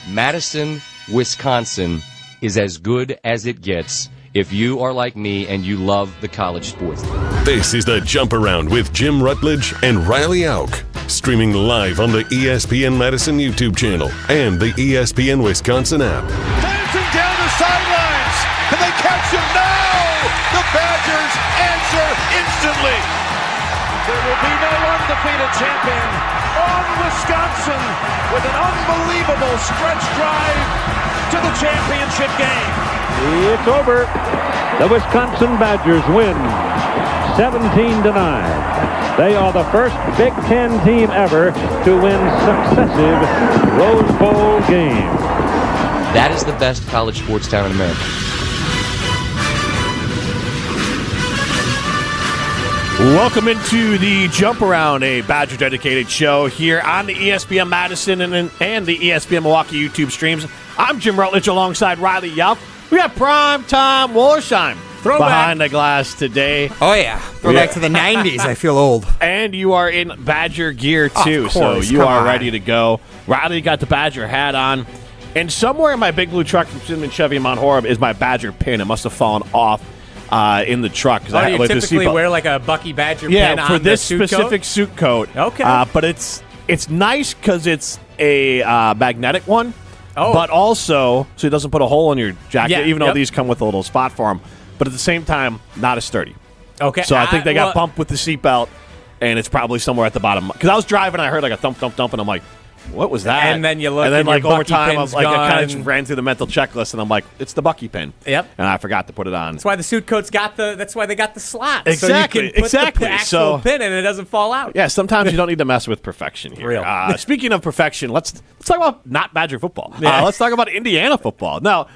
Madison, Wisconsin is as good as it gets if you are like me and you love the college sports. This is the Jump Around with Jim Rutledge and Riley Auk. Streaming live on the ESPN Madison YouTube channel and the ESPN Wisconsin app. Dancing down the sidelines. Can they catch him? No! The Badgers answer instantly. There will be no undefeated champion on Wisconsin with an unbelievable stretch drive to the championship game. It's over. The Wisconsin Badgers win 17-9. They are the first Big Ten team ever to win successive Rose Bowl games. That is the best college sports town in America. Welcome into the Jump Around, a Badger-dedicated show here on the ESPN Madison and the ESPN Milwaukee YouTube streams. I'm Jim Rutledge alongside Riley Auk. We got Primetime Wollersheim behind the glass today. Oh, yeah. Throwback to the 90s. I feel old. And you are in Badger gear, too, of course, so you are on. ready to go. Riley got the Badger hat on. And somewhere in my big blue truck from Cinnamon Chevy in Mount Horeb is my Badger pin. It must have fallen off in the truck. Oh, you typically wear like a Bucky Badger pin on for this the suit specific coat? suit coat. Okay. But it's nice because it's a magnetic one. Oh. But also, so it doesn't put a hole in your jacket, even though yep. these come with a little spot for them. But at the same time, not as sturdy. Okay. So I think they got bumped with the seatbelt, and it's probably somewhere at the bottom. Because I was driving, and I heard like a thump, thump, thump, and I'm like, what was that? And then you look, and then and like your over Bucky time, I pin's kind of gone. just ran through the mental checklist, and I'm like, it's the Bucky pin. Yep. And I forgot to put it on. That's why the suit coat's got that's why they got the slot. Exactly, So you can put exactly. the actual So- pin and it doesn't fall out. Yeah, sometimes you don't need to mess with perfection here. Real. Speaking of perfection, let's talk about not Badger football. Yeah. Let's talk about Indiana football. Now,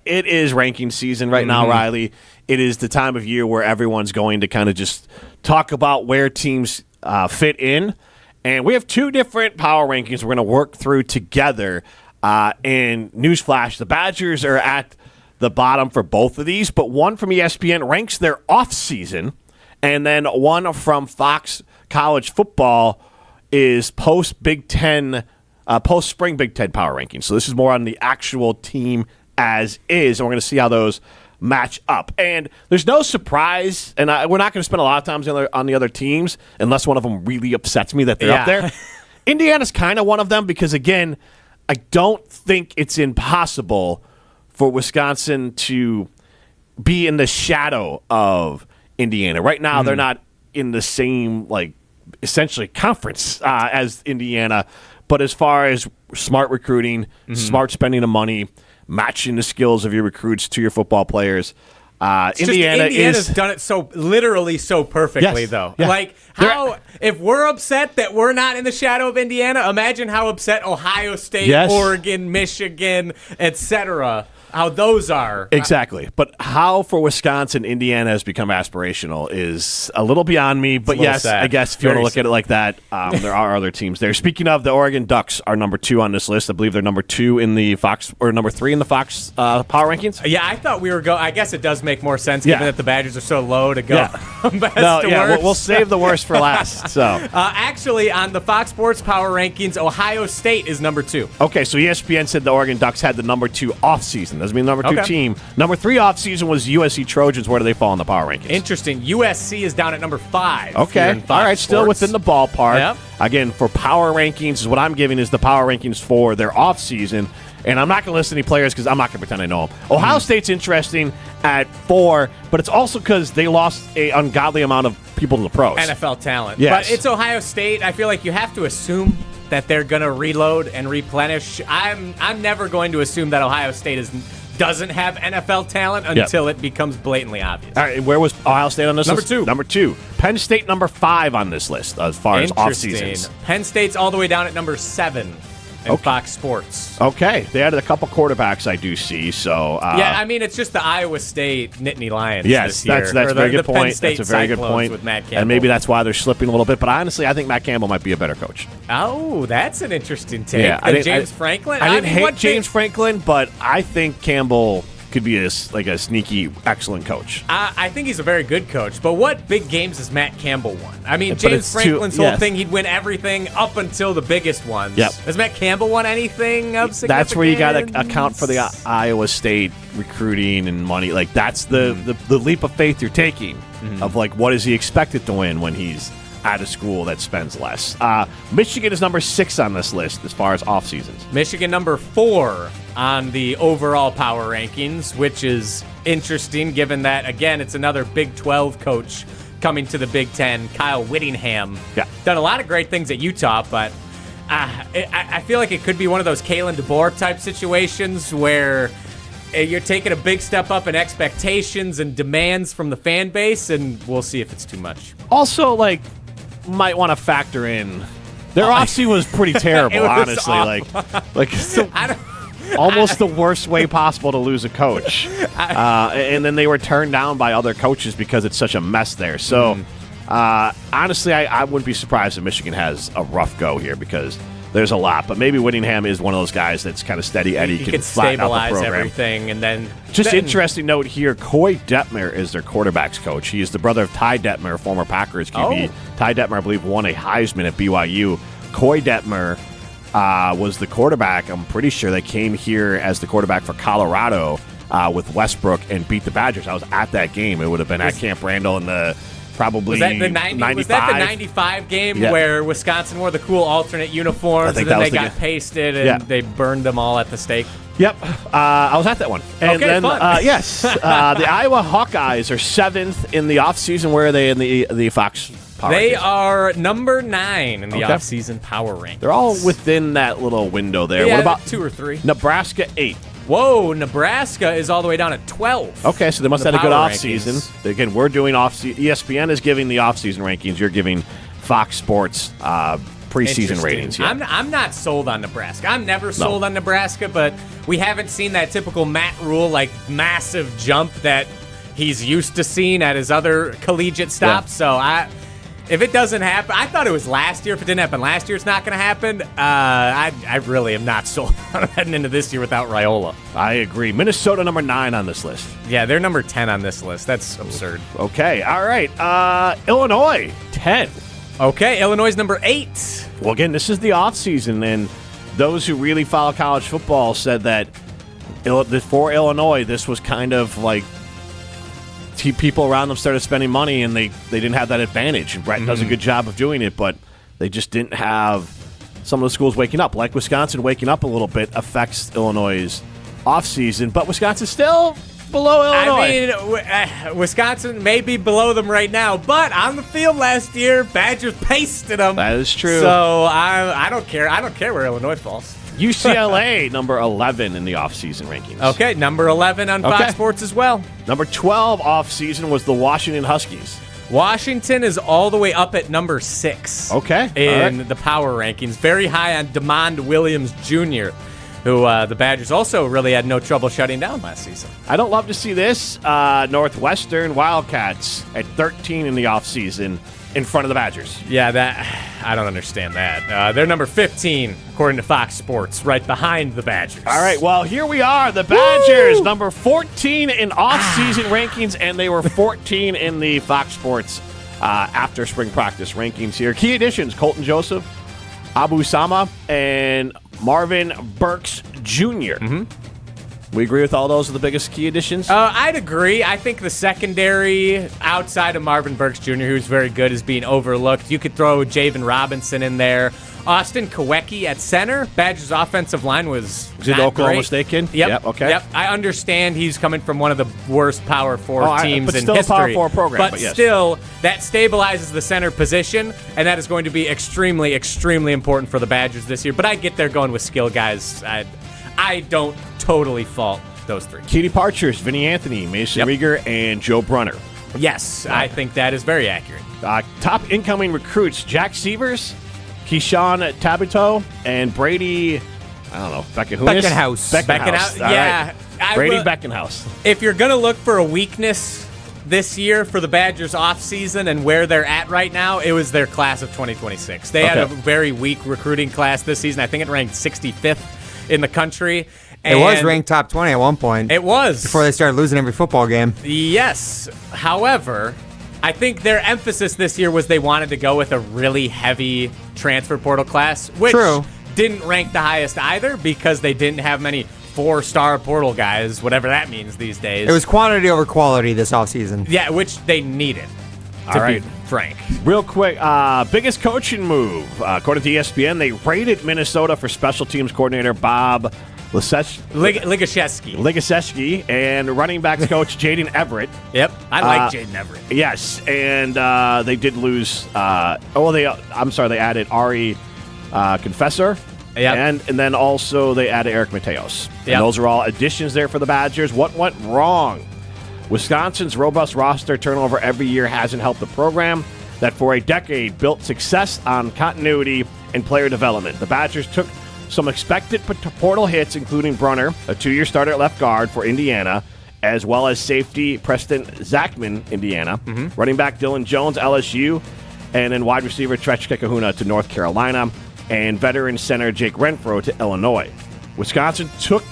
it is ranking season right now, Riley. It is the time of year where everyone's going to kind of just talk about where teams fit in. And we have two different power rankings we're going to work through together. And newsflash, the Badgers are at the bottom for both of these, but one from ESPN ranks their offseason, and then one from Fox College Football is post-Big Ten, post-spring Big Ten power rankings. So this is more on the actual team as is, and we're going to see how those match up. And there's no surprise, and we're not going to spend a lot of time on the other teams unless one of them really upsets me that they're up there. Indiana's kind of one of them because, again, I don't think it's impossible for Wisconsin to be in the shadow of Indiana. Right now, they're not in the same, like, essentially conference as Indiana. But as far as smart recruiting, smart spending of money, matching the skills of your recruits to your football players, Indiana's done it literally so perfectly, Yes, though. yeah. Like, if we're upset that we're not in the shadow of Indiana, imagine how upset Ohio State, Yes. Oregon, Michigan, etc., how those are. Exactly. But how for Wisconsin, Indiana has become aspirational is a little beyond me. But a little yes, sad. I guess if you want to look at it like that, there are other teams there. Speaking of, the Oregon Ducks are number 2 on this list. I believe they're number 2 in the Fox, or number 3 in the Fox power rankings. Yeah, I thought we were going. I guess it does make more sense given that the Badgers are so low to go from best to worst. We'll save the worst for last. So actually, on the Fox Sports Power Rankings, Ohio State is number 2. okay, so ESPN said the Oregon Ducks had the number 2 offseason. Doesn't mean number 2 team. Number 3 offseason was USC Trojans. Where do they fall in the power rankings? Interesting. USC is down at number 5. Okay. All right. Still within the ballpark. Yep. Again, for power rankings, is what I'm giving is the power rankings for their offseason. And I'm not going to list any players because I'm not going to pretend I know them. Ohio State's interesting at 4, but it's also because they lost an ungodly amount of people to the pros. NFL talent. Yes. But it's Ohio State. I feel like you have to assume that they're going to reload and replenish. I'm never going to assume that Ohio State doesn't have NFL talent until it becomes blatantly obvious. All right, and where was Ohio State on this Number list? 2. Number 2. Penn State number 5 on this list as far as off-seasons. Penn State's all the way down at number 7 in Fox Sports. Okay. They added a couple quarterbacks I do see, so... yeah, I mean, it's just the Iowa State Nittany Lions yes, this year. that's a very good Penn point. State That's a very good Cyclones point. with Matt Campbell. And maybe that's why they're slipping a little bit, but honestly, I think Matt Campbell might be a better coach. Oh, that's an interesting take. Yeah, James Franklin? I didn't hate what James Franklin, but I think Campbell could be a sneaky, excellent coach. I think he's a very good coach, but what big games has Matt Campbell won? I mean, James Franklin's whole thing, he'd win everything up until the biggest ones. Yep. Has Matt Campbell won anything of significance? That's where you got to account for the Iowa State recruiting and money. Like, that's the leap of faith you're taking of, like, what is he expected to win when he's at a school that spends less. Michigan is number 6 on this list as far as off seasons. Michigan number 4 on the overall power rankings, which is interesting given that, again, it's another Big 12 coach coming to the Big 10, Kyle Whittingham. Yeah. Done a lot of great things at Utah, but I feel like it could be one of those Kalen DeBoer type situations where you're taking a big step up in expectations and demands from the fan base, and we'll see if it's too much. Also, like, might want to factor in their offseason was pretty terrible, honestly. Awful. Like almost the worst way possible to lose a coach. And then they were turned down by other coaches because it's such a mess there. So, honestly, I wouldn't be surprised if Michigan has a rough go here because there's a lot. But maybe Whittingham is one of those guys that's kind of steady Eddie, he can flatten out the stabilize program. everything, and then Interesting note here, Coy Detmer is their quarterbacks coach. He is the brother of Ty Detmer, former Packers QB. Oh. Ty Detmer, I believe, won a Heisman at BYU. Coy Detmer was the quarterback. I'm pretty sure they came here as the quarterback for Colorado with Westbrook and beat the Badgers. I was at that game. It would have been at Camp Randall in the probably was that the 95? Was that the 95 game where Wisconsin wore the cool alternate uniforms and then they got pasted and they burned them all at the stake? Yep. I was at that one. And then, fun. Yes, the Iowa Hawkeyes are 7th in the offseason. Where are they in the Fox Power They rankings? are number 9 in the offseason power rankings. They're all within that little window there. Yeah, what about 2 or 3? Nebraska 8? Whoa, Nebraska is all the way down at 12. Okay, so they must have had a good offseason. Again, we're doing offseason. ESPN is giving the offseason rankings. You're giving Fox Sports preseason ratings. Yeah. I'm not sold on Nebraska. I'm never sold on Nebraska, but we haven't seen that typical Matt Rule, like, massive jump that he's used to seeing at his other collegiate stops. So if it doesn't happen, I thought it was last year. If it didn't happen last year, it's not going to happen. I really am not sold on heading into this year without Raiola. I agree. Minnesota number 9 on this list. Yeah, they're number 10 on this list. That's absurd. Okay, all right. Illinois 10. Okay, Illinois number 8. Well, again, this is the offseason, and those who really follow college football said that for Illinois, this was kind of like people around them started spending money, and they didn't have that advantage. And Brett does a good job of doing it, but they just didn't have some of the schools waking up. Like Wisconsin waking up a little bit affects Illinois' offseason, but Wisconsin's still below Illinois. I mean, Wisconsin may be below them right now, but on the field last year, Badgers pasted them. That is true. So I don't care. I don't care where Illinois falls. UCLA, number 11 in the offseason rankings. Okay, number 11 on Fox Sports as well. Number 12 offseason was the Washington Huskies. Washington is all the way up at number 6. Okay. In the power rankings. Very high on DeMond Williams Jr., who the Badgers also really had no trouble shutting down last season. I don't love to see this. Northwestern Wildcats at 13 in the offseason in front of the Badgers. Yeah, I don't understand that. They're number 15, according to Fox Sports, right behind the Badgers. All right, well, here we are. The Badgers, number 14 in off-season rankings, and they were 14 in the Fox Sports after spring practice rankings here. Key additions, Colton Joseph, Abu Sama, and Marvin Burks Jr. We agree with all those are the biggest key additions? I'd agree. I think the secondary, outside of Marvin Burks Jr., who's very good, is being overlooked. You could throw Javen Robinson in there. Austin Kawecki at center. Badgers' offensive line was it Oklahoma State kid? Yep. Okay. Yep. I understand he's coming from one of the worst Power 4 teams but in still history. a Power 4 program. But yes. still, that stabilizes the center position, and that is going to be extremely, extremely important for the Badgers this year. But I get there going with skill guys. I don't totally fault those 3. Key departures, Vinny Anthony, Mason Rieger, and Joe Brunner. Yes, I think that is very accurate. Top incoming recruits, Jack Severs, Keyshawn Tabito, and Brady, I don't know, Beckenhouse. Beckenhouse. Yeah. Right. Brady Beckenhouse. If you're going to look for a weakness this year for the Badgers offseason and where they're at right now, it was their class of 2026. They had a very weak recruiting class this season. I think it ranked 65th in the country. It was ranked top 20 at one point. It was. Before they started losing every football game. Yes. However, I think their emphasis this year was they wanted to go with a really heavy transfer portal class, which didn't rank the highest either because they didn't have many 4-star portal guys, whatever that means these days. It was quantity over quality this offseason. Yeah, which they needed, to be frank. Real quick, biggest coaching move. According to ESPN, they rated Minnesota for special teams coordinator Bob Ligashevsky and running backs coach Jaden Everett. Yep, I like Jaden Everett. Yes, and they did lose. They added Ari Confessor. Yep. And then also they added Eric Mateos. Yep. And those are all additions there for the Badgers. What went wrong? Wisconsin's robust roster turnover every year hasn't helped the program that for a decade built success on continuity and player development. The Badgers took some expected portal hits, including Brunner, a 2-year starter at left guard for Indiana, as well as safety Preston Zachman, Indiana, running back Dylan Jones, LSU, and then wide receiver Trech Kahuna to North Carolina, and veteran center Jake Renfro to Illinois. Wisconsin took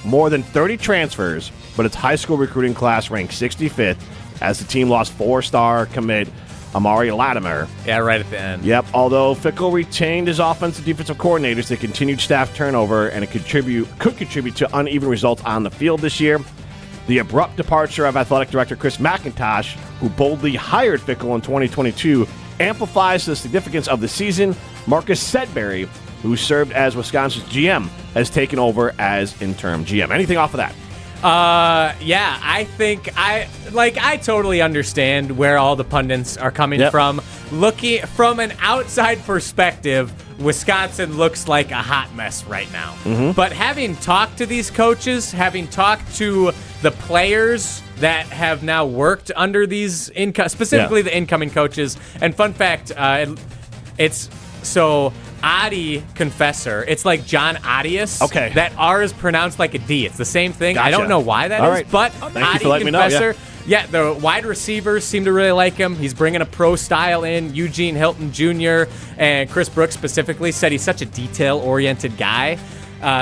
more than 30 transfers, but its high school recruiting class ranked 65th as the team lost 4-star commit Amari Latimer. Yeah, right at the end. Yep, although Fickell retained his offensive defensive coordinators, the continued staff turnover and it could contribute to uneven results on the field this year. The abrupt departure of athletic director Chris McIntosh, who boldly hired Fickell in 2022, amplifies the significance of the season. Marcus Sedbury, who served as Wisconsin's GM, has taken over as interim GM. Anything off of that? Yeah, I think I totally understand where all the pundits are coming from. Looking from an outside perspective, Wisconsin looks like a hot mess right now. But having talked to these coaches, having talked to the players that have now worked under these specifically the incoming coaches, and fun fact, it's so Adi Confessor. It's like John Adius. Okay. That R is pronounced like a D. It's the same thing. Gotcha. I don't know why that is, but Adi Confessor. Yeah, the wide receivers seem to really like him. He's bringing a pro style in. Eugene Hilton Jr. and Chris Brooks specifically said he's such a detail-oriented guy.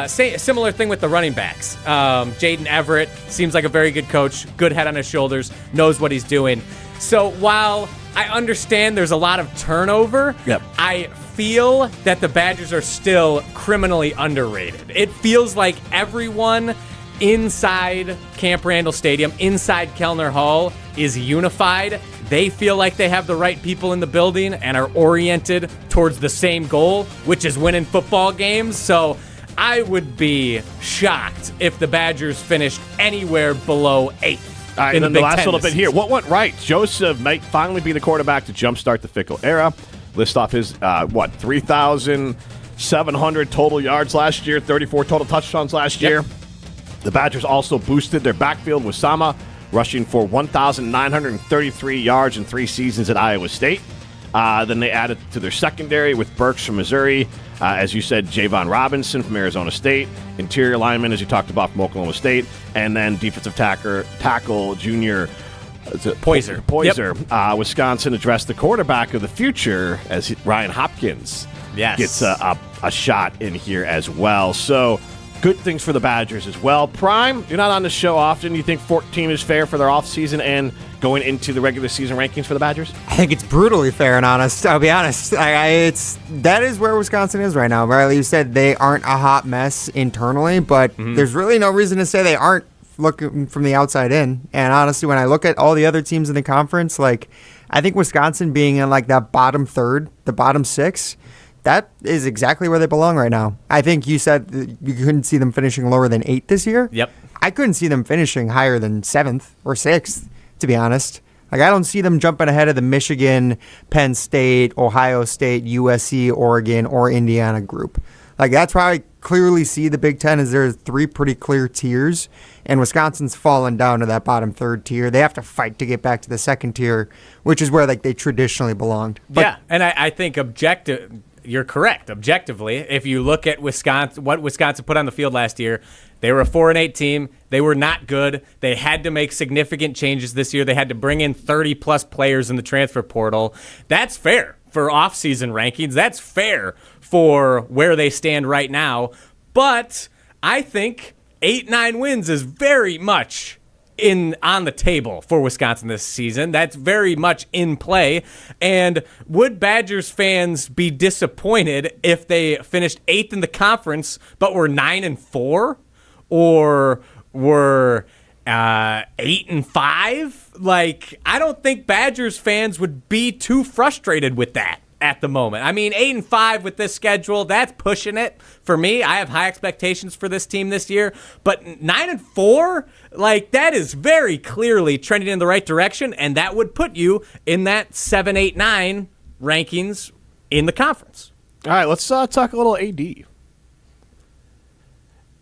Similar thing with the running backs. Jaden Everett seems like a very good coach, good head on his shoulders, knows what he's doing. So while I understand there's a lot of turnover, I feel that the Badgers are still criminally underrated. It feels like everyone inside Camp Randall Stadium, inside Kellner Hall, is unified. They feel like they have the right people in the building and are oriented towards the same goal, which is winning football games. So I would be shocked if the Badgers finished anywhere beloh 8th. All right, and then the last little bit here. What went right? Joseph might finally be the quarterback to jumpstart the Fickell era. List off his, 3,700 total yards last year, 34 total touchdowns last year. The Badgers also boosted their backfield with Sama, rushing for 1,933 yards in 3 seasons at Iowa State. Then they added to their secondary with Burks from Missouri. As you said, Javon Robinson from Arizona State. Interior lineman, as you talked about, from Oklahoma State. And then defensive tackle junior Poyser. Wisconsin addressed the quarterback of the future as Ryan Hopkins gets a shot in here as well. So good things for the Badgers as well. Prime, you're not on the show often. You think 14 is fair for their offseason and going into the regular season rankings for the Badgers? I think it's brutally fair and honest. I'll be honest. That is where Wisconsin is right now. Riley, you said they aren't a hot mess internally, but there's really no reason to say they aren't looking from the outside in. And honestly, when I look at all the other teams in the conference, I think Wisconsin being in that bottom third, the bottom 6, that is exactly where they belong right now. I think you said you couldn't see them finishing lower than 8 this year. Yep. I couldn't see them finishing higher than 7th or 6th, to be honest. I don't see them jumping ahead of the Michigan, Penn State, Ohio State, USC, Oregon, or Indiana group. That's why I clearly see the Big Ten as there's 3 pretty clear tiers, and Wisconsin's fallen down to that bottom 3rd tier. They have to fight to get back to the 2nd tier, which is where they traditionally belonged. And I think you're correct. Objectively, if you look at Wisconsin, what Wisconsin put on the field last year, they were a 4-8 team. They were not good. They had to make significant changes this year. They had to bring in 30-plus players in the transfer portal. That's fair for off-season rankings. That's fair for where they stand right now. But I think 8-9 wins is very much on the table for Wisconsin this season. That's very much in play. And would Badgers fans be disappointed if they finished 8th in the conference but were 9-4 or were 8-5? Like, I don't think Badgers fans would be too frustrated with that at the moment. I mean, 8-5 with this schedule, that's pushing it for me. I have high expectations for this team this year, but 9-4, like, that is very clearly trending in the right direction, and that would put you in that 7, 8, 9 rankings in the conference. All right, let's talk a little AD.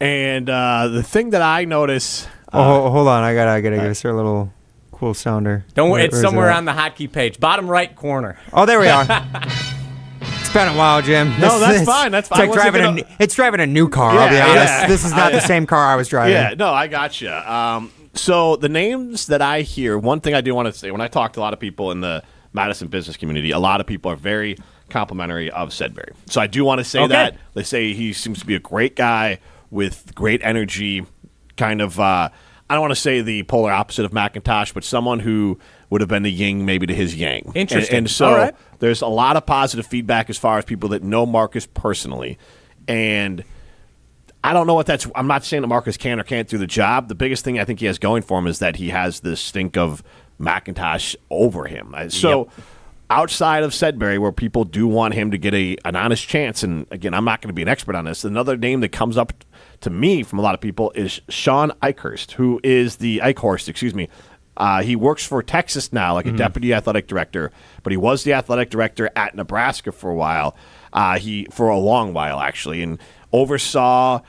And the thing that I notice. Hold on, I gotta give us a little cool sounder. Don't worry, it's somewhere on the hotkey page, bottom right corner. Oh, there we are. It's been a while, Jim. No, that's fine. That's fine. It's driving a new car. I'll be honest. Yeah. This is not the same car I was driving. Yeah, no, I gotcha. So the names that I hear, one thing I do want to say, when I talk to a lot of people in the Madison business community, a lot of people are very complimentary of Sedberry. So I do want to say that. They say he seems to be a great guy with great energy, kind of, I don't want to say the polar opposite of McIntosh, but someone who would have been the yin maybe to his yang. Interesting. And so there's a lot of positive feedback as far as people that know Marcus personally. And I don't know what that's – I'm not saying that Marcus can or can't do the job. The biggest thing I think he has going for him is that he has this stink of McIntosh over him. So outside of Sedberry, where people do want him to get an honest chance, and again, I'm not going to be an expert on this, another name that comes up to me from a lot of people is Shawn Eichorst, who is the Eichorst, excuse me. He works for Texas now, like a deputy athletic director, but he was the athletic director at Nebraska for a while, for a long while actually, and oversaw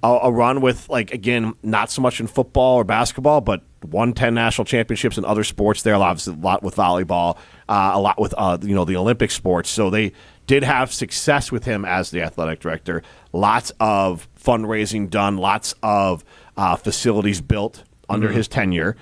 a run with, like, again, not so much in football or basketball, but won 10 national championships in other sports there, obviously a lot with volleyball, a lot with the Olympic sports. So they did have success with him as the athletic director. Lots of fundraising done, lots of facilities built under his tenure.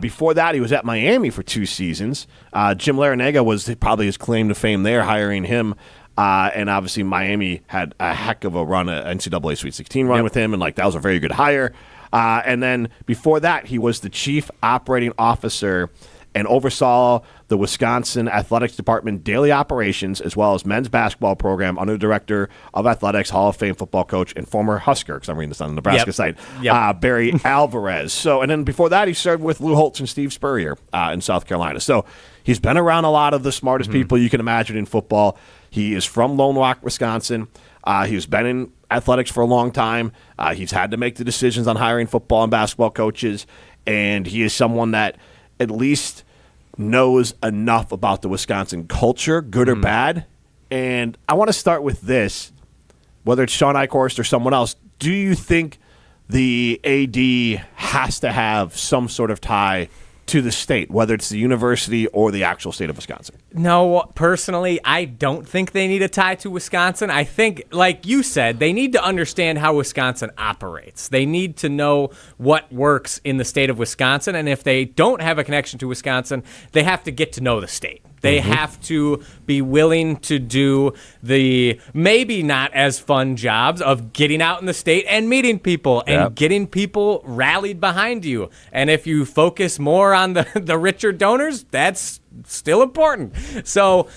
Before that, he was at Miami for 2 seasons. Jim Larrañaga was probably his claim to fame there, hiring him. And obviously Miami had a heck of a run, an NCAA Sweet 16 run with him, and that was a very good hire. And then before that, he was the chief operating officer and oversaw the Wisconsin Athletics Department daily operations, as well as men's basketball program under the director of athletics, Hall of Fame football coach, and former Husker, because I'm reading this on the Nebraska site, Barry Alvarez. And then before that, he served with Lou Holtz and Steve Spurrier in South Carolina. So he's been around a lot of the smartest people you can imagine in football. He is from Lone Rock, Wisconsin. He's been in athletics for a long time. He's had to make the decisions on hiring football and basketball coaches, and he is someone that at least knows enough about the Wisconsin culture, good or bad. And I want to start with this, whether it's Shawn Eichorst or someone else. Do you think the AD has to have some sort of tie to the state, whether it's the university or the actual state of Wisconsin? No, personally, I don't think they need a tie to Wisconsin. I think, like you said, they need to understand how Wisconsin operates. They need to know what works in the state of Wisconsin, and if they don't have a connection to Wisconsin, they have to get to know the state. They have to be willing to do the maybe not as fun jobs of getting out in the state and meeting people and getting people rallied behind you. And if you focus more on the richer donors, that's still important. So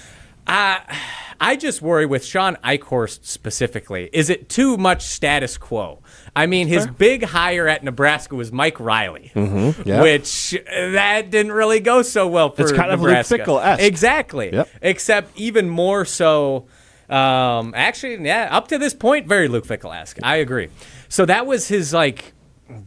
I just worry with Shawn Eichorst specifically. Is it too much status quo? I mean, his big hire at Nebraska was Mike Riley, which that didn't really go so well for Nebraska. It's kind of Luke Fickell-esque. Exactly. Except even more so, up to this point, very Luke Fickell-esque. I agree. So that was his,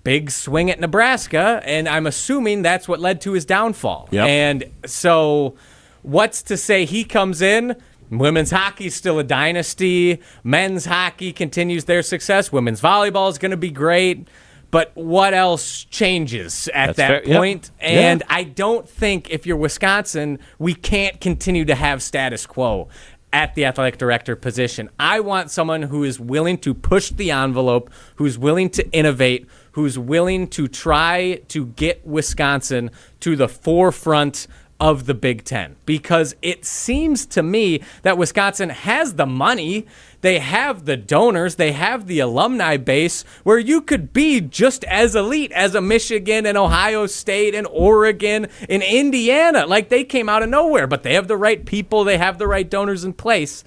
big swing at Nebraska, and I'm assuming that's what led to his downfall. And so what's to say he comes in? Women's hockey is still a dynasty. Men's hockey continues their success. Women's volleyball is going to be great. But what else changes at that point? And I don't think if you're Wisconsin, we can't continue to have status quo at the athletic director position. I want someone who is willing to push the envelope, who's willing to innovate, who's willing to try to get Wisconsin to the forefront of the Big Ten, because it seems to me that Wisconsin has the money, they have the donors, they have the alumni base where you could be just as elite as a Michigan and Ohio State and Oregon and Indiana. Like, they came out of nowhere, but they have the right people, they have the right donors in place.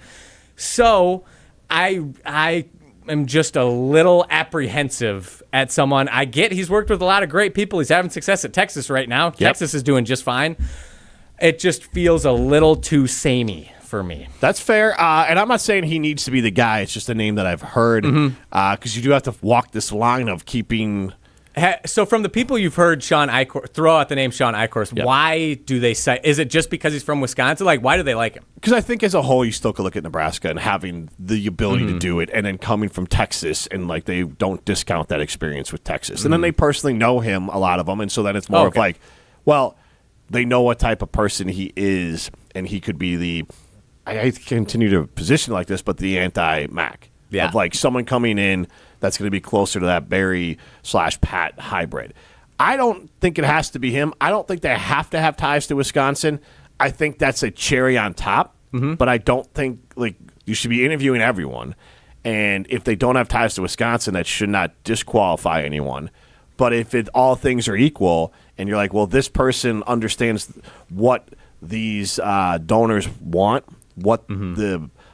So I am just a little apprehensive at someone. I get he's worked with a lot of great people. He's having success at Texas right now. Yep. Texas is doing just fine. It just feels a little too samey for me. That's fair. And I'm not saying he needs to be the guy. It's just a name that I've heard, because you do have to walk this line of keeping... So from the people you've heard Shawn Eichorst, throw out the name Shawn Eichorst, why do they say... Is it just because he's from Wisconsin? Like, why do they like him? Because I think as a whole, you still could look at Nebraska and having the ability to do it, and then coming from Texas, and like they don't discount that experience with Texas. And then they personally know him, a lot of them, and so then it's more of like, well, they know what type of person he is, and he could be the... I continue to position like this, but the anti-Mac. Of like someone coming in that's going to be closer to that Barry/Pat hybrid. I don't think it has to be him. I don't think they have to have ties to Wisconsin. I think that's a cherry on top, but I don't think like you should be interviewing everyone. And if they don't have ties to Wisconsin, that should not disqualify anyone. But if all things are equal, and you're like, well, this person understands what these donors want, what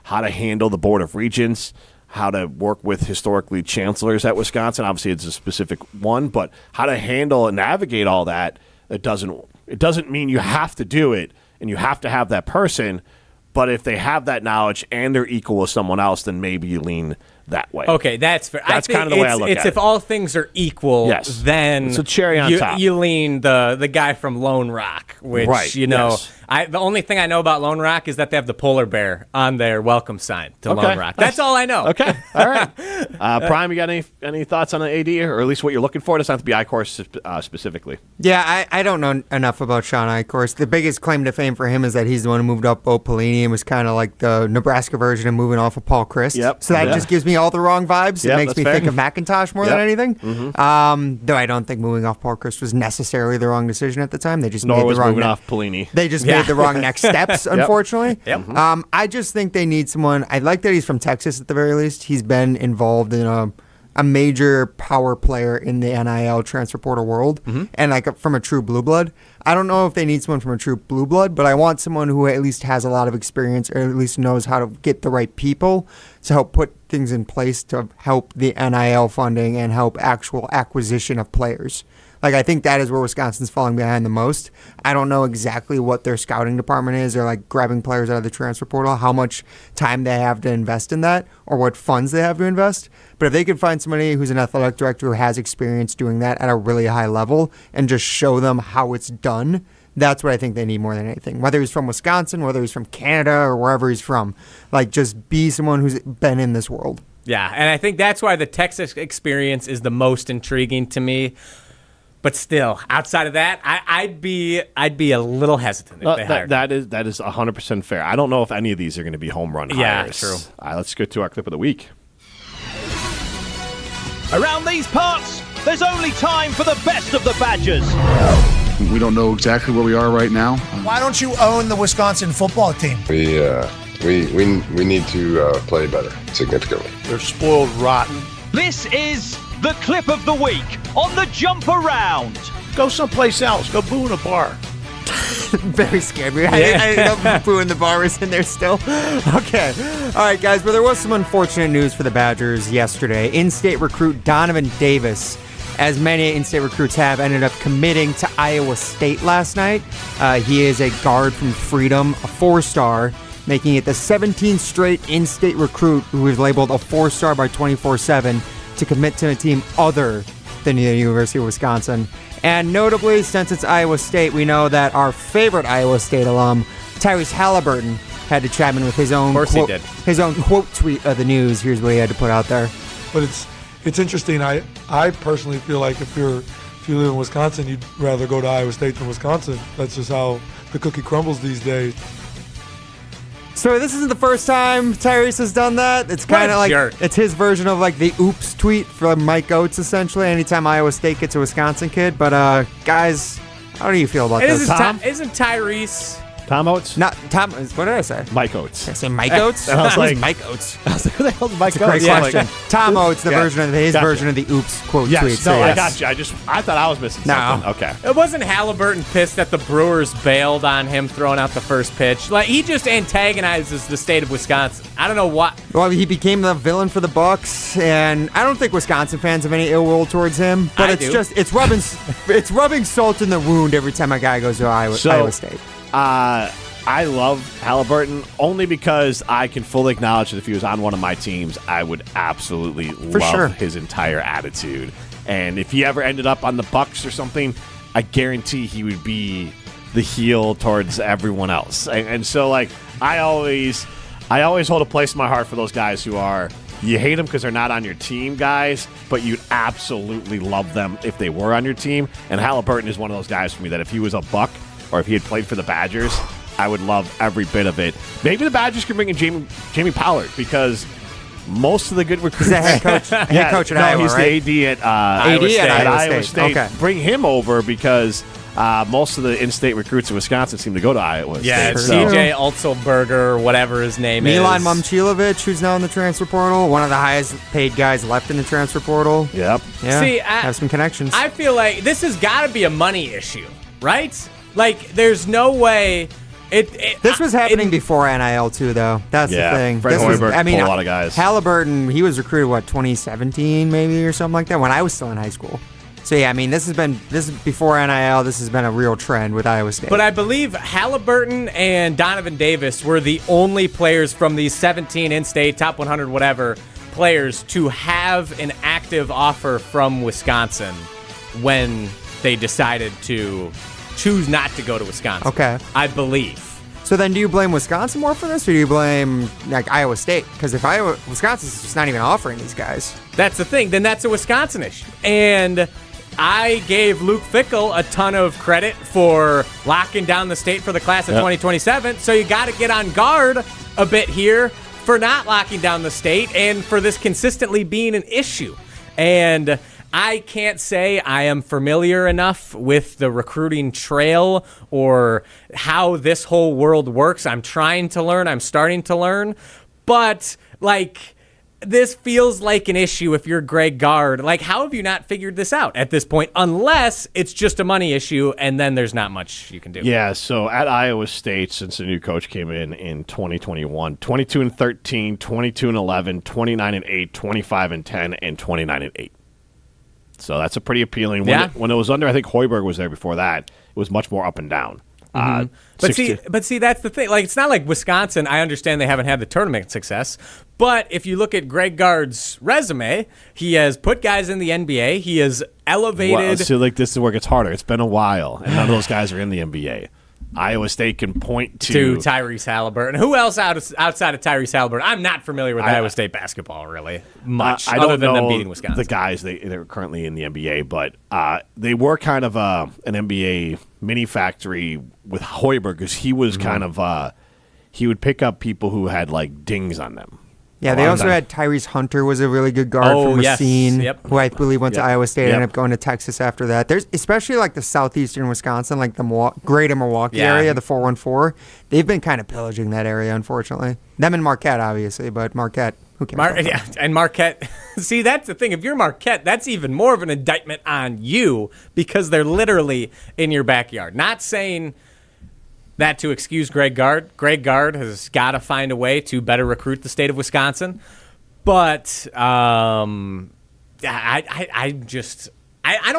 how to handle the Board of Regents, how to work with historically chancellors at Wisconsin. Obviously, it's a specific one, but how to handle and navigate all that. It doesn't mean you have to do it and you have to have that person. But if they have that knowledge and they're equal with someone else, then maybe you lean that way. Okay, that's fair. That's kind of the way I look at it. If all things are equal, then it's a cherry on top. You lean the guy from Lone Rock, which, the only thing I know about Lone Rock is that they have the polar bear on their welcome sign to Lone Rock. That's all I know. Okay, all right. Prime, you got any thoughts on the AD, or at least what you're looking for? It doesn't have to be Eichorst specifically. Yeah, I don't know enough about Shawn Eichorst. The biggest claim to fame for him is that he's the one who moved up Bo Pelini and was kind of like the Nebraska version of moving off of Paul Christ. So that just gives me all the wrong vibes. It makes me think of McIntosh more than anything. Though I don't think moving off Paul Christ was necessarily the wrong decision at the time. They just made the wrong moving off Pelini. They just made the wrong next steps, unfortunately. I just think they need someone. I like that he's from Texas at the very least. He's been involved in a major power player in the NIL transfer portal world, and like from a true blue blood. I don't know if they need someone from a true blue blood, but I want someone who at least has a lot of experience, or at least knows how to get the right people to help put things in place to help the NIL funding and help actual acquisition of players. Like, I think that is where Wisconsin's falling behind the most. I don't know exactly what their scouting department is, or like grabbing players out of the transfer portal, how much time they have to invest in that, or what funds they have to invest. But if they could find somebody who's an athletic director who has experience doing that at a really high level and just show them how it's done, that's what I think they need more than anything. Whether he's from Wisconsin, whether he's from Canada, or wherever he's from, like, just be someone who's been in this world. Yeah, and I think that's why the Texas experience is the most intriguing to me. But still, outside of that, I'd be a little hesitant if they hired him. That is 100% fair. I don't know if any of these are going to be home run hires. Yeah, true. All right, let's get to our clip of the week. Around these parts, there's only time for the best of the Badgers. We don't know exactly where we are right now. Why don't you own the Wisconsin football team? We need to play better significantly. They're spoiled rotten. This is the clip of the week on the Jump Around. Go someplace else. Go boo in a bar. Very scared me. I didn't know Boo in the bar was in there still. Okay. All right, guys. Well, there was some unfortunate news for the Badgers yesterday. In-state recruit Donovan Davis, as many in-state recruits have, ended up committing to Iowa State last night. He is a guard from Freedom, a 4-star, making it the 17th straight in-state recruit who is labeled a 4-star by 24/7 to commit to a team other than the University of Wisconsin. And notably, since it's Iowa State, we know that our favorite Iowa State alum, Tyrese Halliburton, had to chime in with his own quote tweet of the news. Here's what he had to put out there. But it's interesting. I personally feel like if you live in Wisconsin, you'd rather go to Iowa State than Wisconsin. That's just how the cookie crumbles these days. So this isn't the first time Tyrese has done that. It's kind of like it's his version of like the oops tweet from Mike Oates, essentially, anytime Iowa State gets a Wisconsin kid. But guys, How do you feel about this? Isn't Tyrese? Tom Oates? Not Tom. What did I say? Mike Oates. Did I say Mike Oates? And I was like, Mike Oates. I was like, who the hell is Mike That's Oates? a great question. Tom Oates, the Yeah. version of his Gotcha. version of the oops quote Yes, tweet. no, So I yes. got you. I thought I was missing something. Okay. It wasn't Halliburton pissed that the Brewers bailed on him throwing out the first pitch. Like, he just antagonizes the state of Wisconsin. I don't know what. Well, he became the villain for the Bucks, and I don't think Wisconsin fans have any ill will towards him. But it's rubbing salt in the wound every time a guy goes to Iowa State. I love Halliburton only because I can fully acknowledge that if he was on one of my teams, I would absolutely love his entire attitude. And if he ever ended up on the Bucks or something, I guarantee he would be the heel towards everyone else. And so, like, I always hold a place in my heart for those guys who are, you hate them because they're not on your team, guys, but you'd absolutely love them if they were on your team. And Halliburton is one of those guys for me that if he was a Buck or if he had played for the Badgers, I would love every bit of it. Maybe the Badgers can bring in Jamie Pollard because most of the good recruits. He's the head coach. Head coach at Iowa, he's right? the AD at Iowa State. Okay. Bring him over because most of the in-state recruits in Wisconsin seem to go to Iowa State. Yeah, CJ Altzelberger, whatever his name Milan is. Momcilovic, who's now in the transfer portal, one of the highest paid guys left in the transfer portal. Yep. Yeah, See, have some connections. I feel like this has got to be a money issue, right? Like, there's no way. This was happening before NIL too, though. That's the thing. Fred Hoiberg pulled a lot of guys. Halliburton, he was recruited 2017 maybe or something like that when I was still in high school. So yeah, I mean this is before NIL. This has been a real trend with Iowa State. But I believe Halliburton and Donovan Davis were the only players from these 17 in-state, top 100, whatever players to have an active offer from Wisconsin when they decided to choose not to go to Wisconsin. Okay. I believe. So then do you blame Wisconsin more for this, or do you blame like Iowa State? Because if Wisconsin's just not even offering these guys. That's the thing. Then that's a Wisconsin issue. And I gave Luke Fickell a ton of credit for locking down the state for the class of 2027. So you got to get on guard a bit here for not locking down the state and for this consistently being an issue. And I can't say I am familiar enough with the recruiting trail or how this whole world works. I'm trying to learn. I'm starting to learn. But, like, this feels like an issue if you're Greg Gard. Like, how have you not figured this out at this point? Unless it's just a money issue, and then there's not much you can do. Yeah, so at Iowa State, since the new coach came in 2021, 22-13, 22-11, 29-8, 25-10, and 29-8. So that's a pretty appealing. When it was under, I think Hoiberg was there before that. It was much more up and down. But see, that's the thing. Like, it's not like Wisconsin. I understand they haven't had the tournament success, but if you look at Greg Gard's resume, he has put guys in the NBA. He has elevated. Well, so like this is where it gets harder. It's been a while, and none of those guys are in the NBA. Iowa State can point to Tyrese Halliburton. Who else outside of Tyrese Halliburton? I'm not familiar with Iowa State basketball really much, I don't other than know them beating Wisconsin. The guys they're currently in the NBA, but they were kind of an NBA mini factory with Hoiberg because he was kind of he would pick up people who had like dings on them. Yeah, they also had Tyrese Hunter was a really good guard from Racine, who I believe went to Iowa State, ended up going to Texas after that. There's especially like the southeastern Wisconsin, like the greater Milwaukee area, the 414. They've been kind of pillaging that area, unfortunately. Them and Marquette, obviously, but Marquette, who cares? And Marquette. See, that's the thing. If you're Marquette, that's even more of an indictment on you because they're literally in your backyard. Not saying that to excuse Greg Gard. Greg Gard has got to find a way to better recruit the state of Wisconsin. But I don't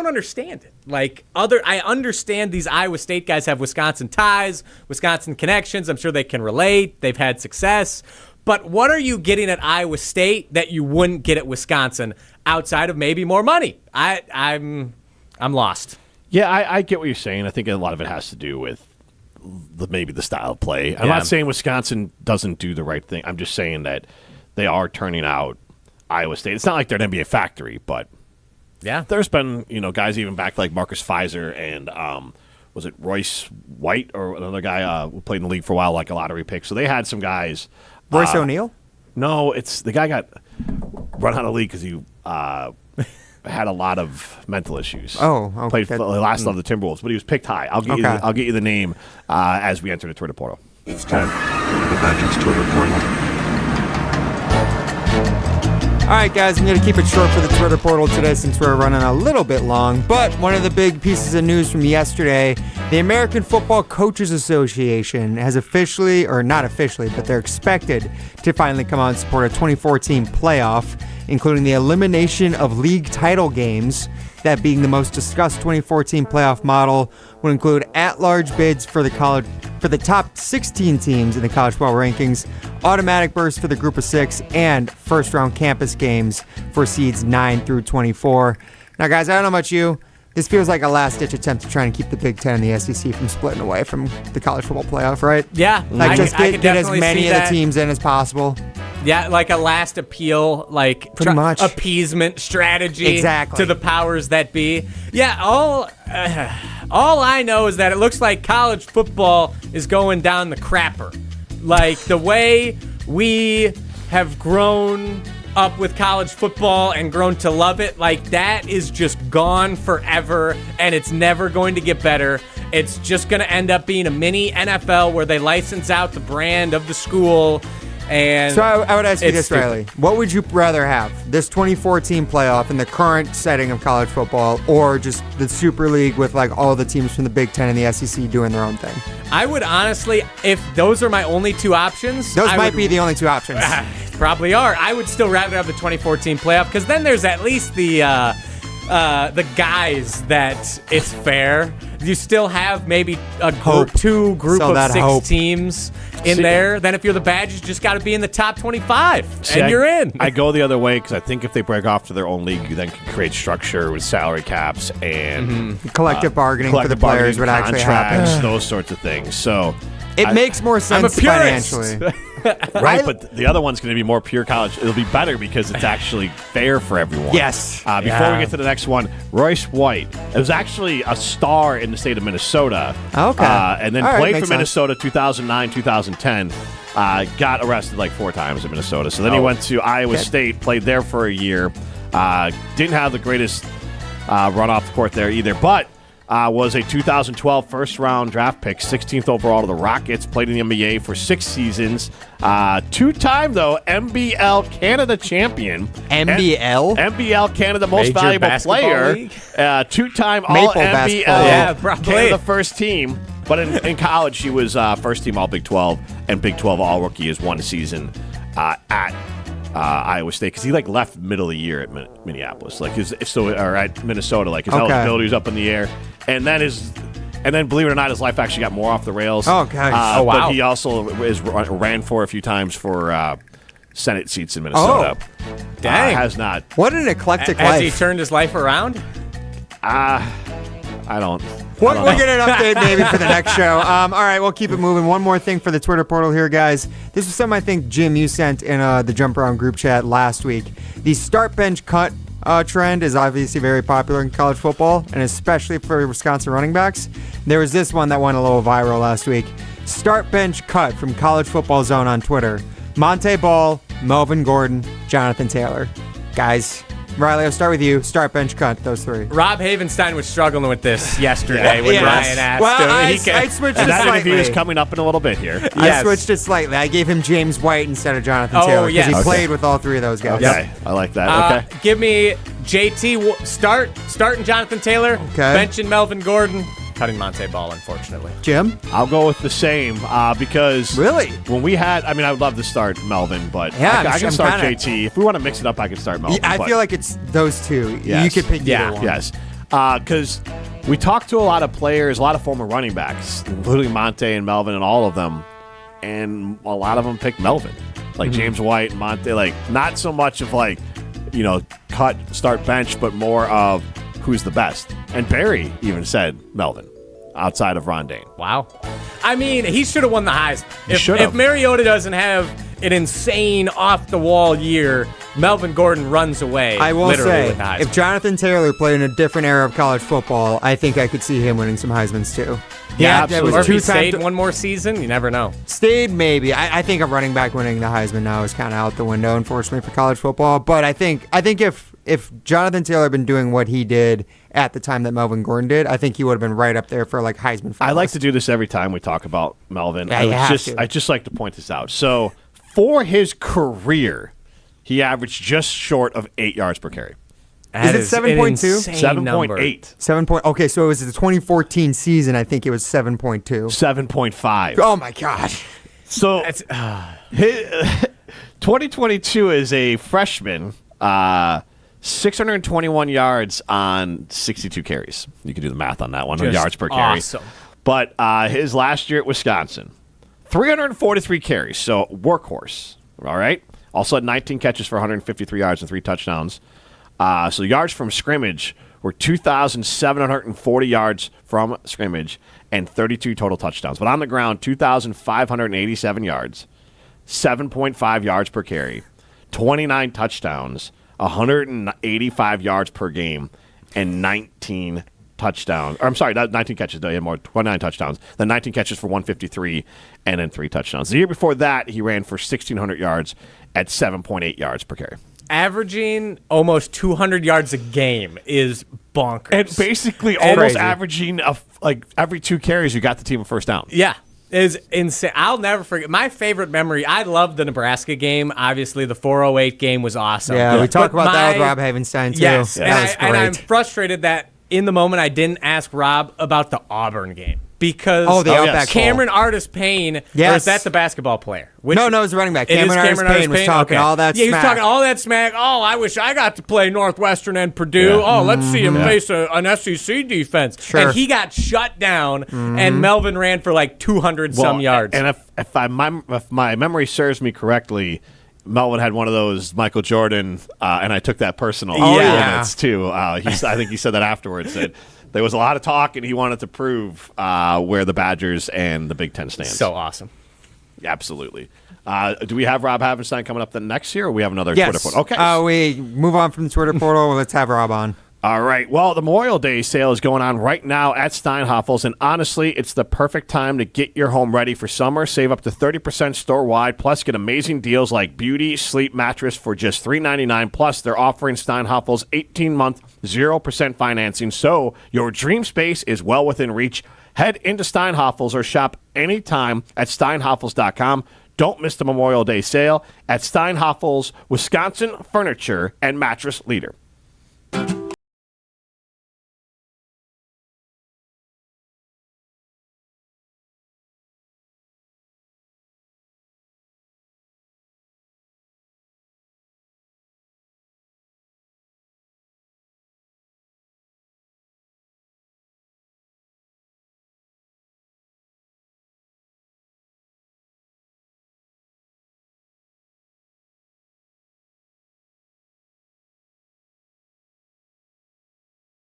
understand it. I understand these Iowa State guys have Wisconsin ties, Wisconsin connections. I'm sure they can relate. They've had success. But what are you getting at Iowa State that you wouldn't get at Wisconsin outside of maybe more money? I'm lost. Yeah, I get what you're saying. I think a lot of it has to do with maybe the style of play. I'm not saying Wisconsin doesn't do the right thing. I'm just saying that they are turning out Iowa State. It's not like they're an NBA factory, but there's been guys even back like Marcus Fizer and was it Royce White or another guy who played in the league for a while, like a lottery pick. So they had some guys. Royce O'Neal? No, it's the guy got run out of the league because he had a lot of mental issues. Oh, okay. Played for the last of the Timberwolves, but he was picked high. I'll get you the name as we enter the Twitter portal. It's time for the Badgers Twitter portal. All right, guys, I'm going to keep it short for the Twitter portal today since we're running a little bit long. But one of the big pieces of news from yesterday, the American Football Coaches Association has officially, or not officially, but they're expected to finally come out and support a 2014 playoff, including the elimination of league title games. That being the most discussed 2014 playoff model would include at-large bids for the top 16 teams in the college football rankings, automatic berths for the group of 6, and first-round campus games for seeds 9 through 24. Now, guys, I don't know about you. This feels like a last-ditch attempt to try and keep the Big Ten and the SEC from splitting away from the college football playoff, right? Yeah. Like, just get as many of the teams in as possible. Yeah, like a last appeal, like pretty much appeasement strategy exactly. to the powers that be. Yeah, all I know is that it looks like college football is going down the crapper. Like the way we have grown up with college football and grown to love it, like that is just gone forever, and it's never going to get better. It's just going to end up being a mini NFL where they license out the brand of the school. And so I would ask you this, Riley. What would you rather have? This 2014 playoff in the current setting of college football, or just the Super League with like all the teams from the Big Ten and the SEC doing their own thing? I would honestly, if those are my only two options. Those might be the only two options. Probably are. I would still rather have the 2014 playoff because then there's at least the guys that it's fair. You still have maybe a group of 6 teams in there. Then if you're the Badgers, you just got to be in the top 25, and you're in. I go the other way because I think if they break off to their own league, you then can create structure with salary caps and collective bargaining for the players would actually happen. Those sorts of things. So it makes more sense financially. Right, but the other one's going to be more pure college. It'll be better because it's actually fair for everyone. Yes. Before we get to the next one, Royce White. It was actually a star in the state of Minnesota. Okay. And then played for Minnesota 2009, 2010. Got arrested like 4 times in Minnesota. So then he went to Iowa State, played there for a year. Didn't have the greatest run off the court there either, but was a 2012 first-round draft pick, 16th overall to the Rockets, played in the NBA for 6 seasons. 2-time, though, NBL Canada champion. NBL? NBL Canada Most Major Valuable Player. 2-time All-NBL Canada first team. But in college, he was first-team All-Big 12 and Big 12 All-Rookie his one season at Iowa State because he left middle of the year at Minneapolis, or at Minnesota, his eligibility was up in the air, and then believe it or not, his life actually got more off the rails. Oh gosh! Wow! But he also ran for a few times for Senate seats in Minnesota. Oh, dang! Has not. What an eclectic life! Has he turned his life around? I don't. We'll get an update maybe for the next show. All right, we'll keep it moving. One more thing for the Twitter portal here, guys. This was something I think, Jim, you sent in the Jump Around group chat last week. The start bench cut trend is obviously very popular in college football, and especially for Wisconsin running backs. There was this one that went a little viral last week. Start bench cut from College Football Zone on Twitter. Monte Ball, Melvin Gordon, Jonathan Taylor. Guys, Riley, I'll start with you. Start bench cut, those 3. Rob Havenstein was struggling with this yesterday when Ryan asked him. I switched it that slightly. interview is coming up in a little bit here. Yes. I switched it slightly. I gave him James White instead of Jonathan Taylor because he played with all 3 of those guys. Okay, I like that. Okay, give me JT starting Jonathan Taylor, benching Melvin Gordon, cutting Monte Ball, unfortunately. Jim? I'll go with the same because really, when we had, I would love to start Melvin, but I can start JT. If we want to mix it up, I can start Melvin. I feel like it's those 2. Yes. You could pick either one. Yes. Because we talked to a lot of players, a lot of former running backs, including Monte and Melvin and all of them, and a lot of them picked Melvin. James White and Monte, not so much of cut, start, bench, but more of who's the best. And Barry even said Melvin outside of Rondane. Wow. I mean, he should have won the Heisman. If Mariota doesn't have an insane off-the-wall year, Melvin Gordon runs away. I will say, with the Heisman. if Jonathan Taylor played in a different era of college football, I think I could see him winning some Heismans too. Yeah, absolutely. Or if he stayed one more season, you never know. Stayed, maybe. I think a running back winning the Heisman now is kind of out the window, unfortunately, for college football. But I think if if Jonathan Taylor had been doing what he did at the time that Melvin Gordon did, I think he would have been right up there for like Heisman finalist. I like to do this every time we talk about Melvin. Yeah, I just like to point this out. So for his career, he averaged just short of 8 yards per carry. Is it 7.2? 7.8. Okay, so it was the 2014 season. I think it was 7.2. 7.5. Oh my God. So 2022 is a freshman, 621 yards on 62 carries. You can do the math on that one. Just yards per carry. Awesome. But his last year at Wisconsin, 343 carries. So workhorse. All right. Also had 19 catches for 153 yards and 3 touchdowns. So yards from scrimmage were 2,740 yards from scrimmage and 32 total touchdowns. But on the ground, 2,587 yards, 7.5 yards per carry, 29 touchdowns, 185 yards per game, and 19 touchdowns. Or I'm sorry, 19 catches. He had more, 29 touchdowns. Then 19 catches for 153 and then 3 touchdowns. The year before that, he ran for 1,600 yards at 7.8 yards per carry. Averaging almost 200 yards a game is bonkers. And basically almost averaging like every 2 carries, you got the team a first down. Yeah. Is insane. I'll never forget. My favorite memory, I loved the Nebraska game. Obviously, the 408 game was awesome. Yeah, we talked about that with Rob Havenstein, too. Yes, Yeah. and I'm frustrated that in the moment I didn't ask Rob about the Auburn game. Because Cameron Artis Payne, or is that the basketball player? No, it was the running back. Cameron Artis Payne was talking all that smack. Yeah, he was talking all that smack. Oh, I wish I got to play Northwestern and Purdue. Yeah. Oh, let's see him face an SEC defense. Sure. And he got shut down, and Melvin ran for like 200-some yards. And if my memory serves me correctly, Melvin had one of those Michael Jordan, and I took that personal minutes, too. I think he said that afterwards, that there was a lot of talk, and he wanted to prove where the Badgers and the Big Ten stand. So awesome. Absolutely. Do we have Rob Havenstein coming up the next year, or we have another Twitter portal? Okay. We move on from the Twitter portal. Let's have Rob on. All right. Well, the Memorial Day sale is going on right now at Steinhafels, and honestly, it's the perfect time to get your home ready for summer. Save up to 30% store-wide, plus get amazing deals like Beauty Sleep Mattress for just $399. Plus, they're offering Steinhafels 18-month, 0% financing, so your dream space is well within reach. Head into Steinhafels or shop anytime at steinhafels.com. Don't miss the Memorial Day sale at Steinhafels, Wisconsin furniture and mattress leader.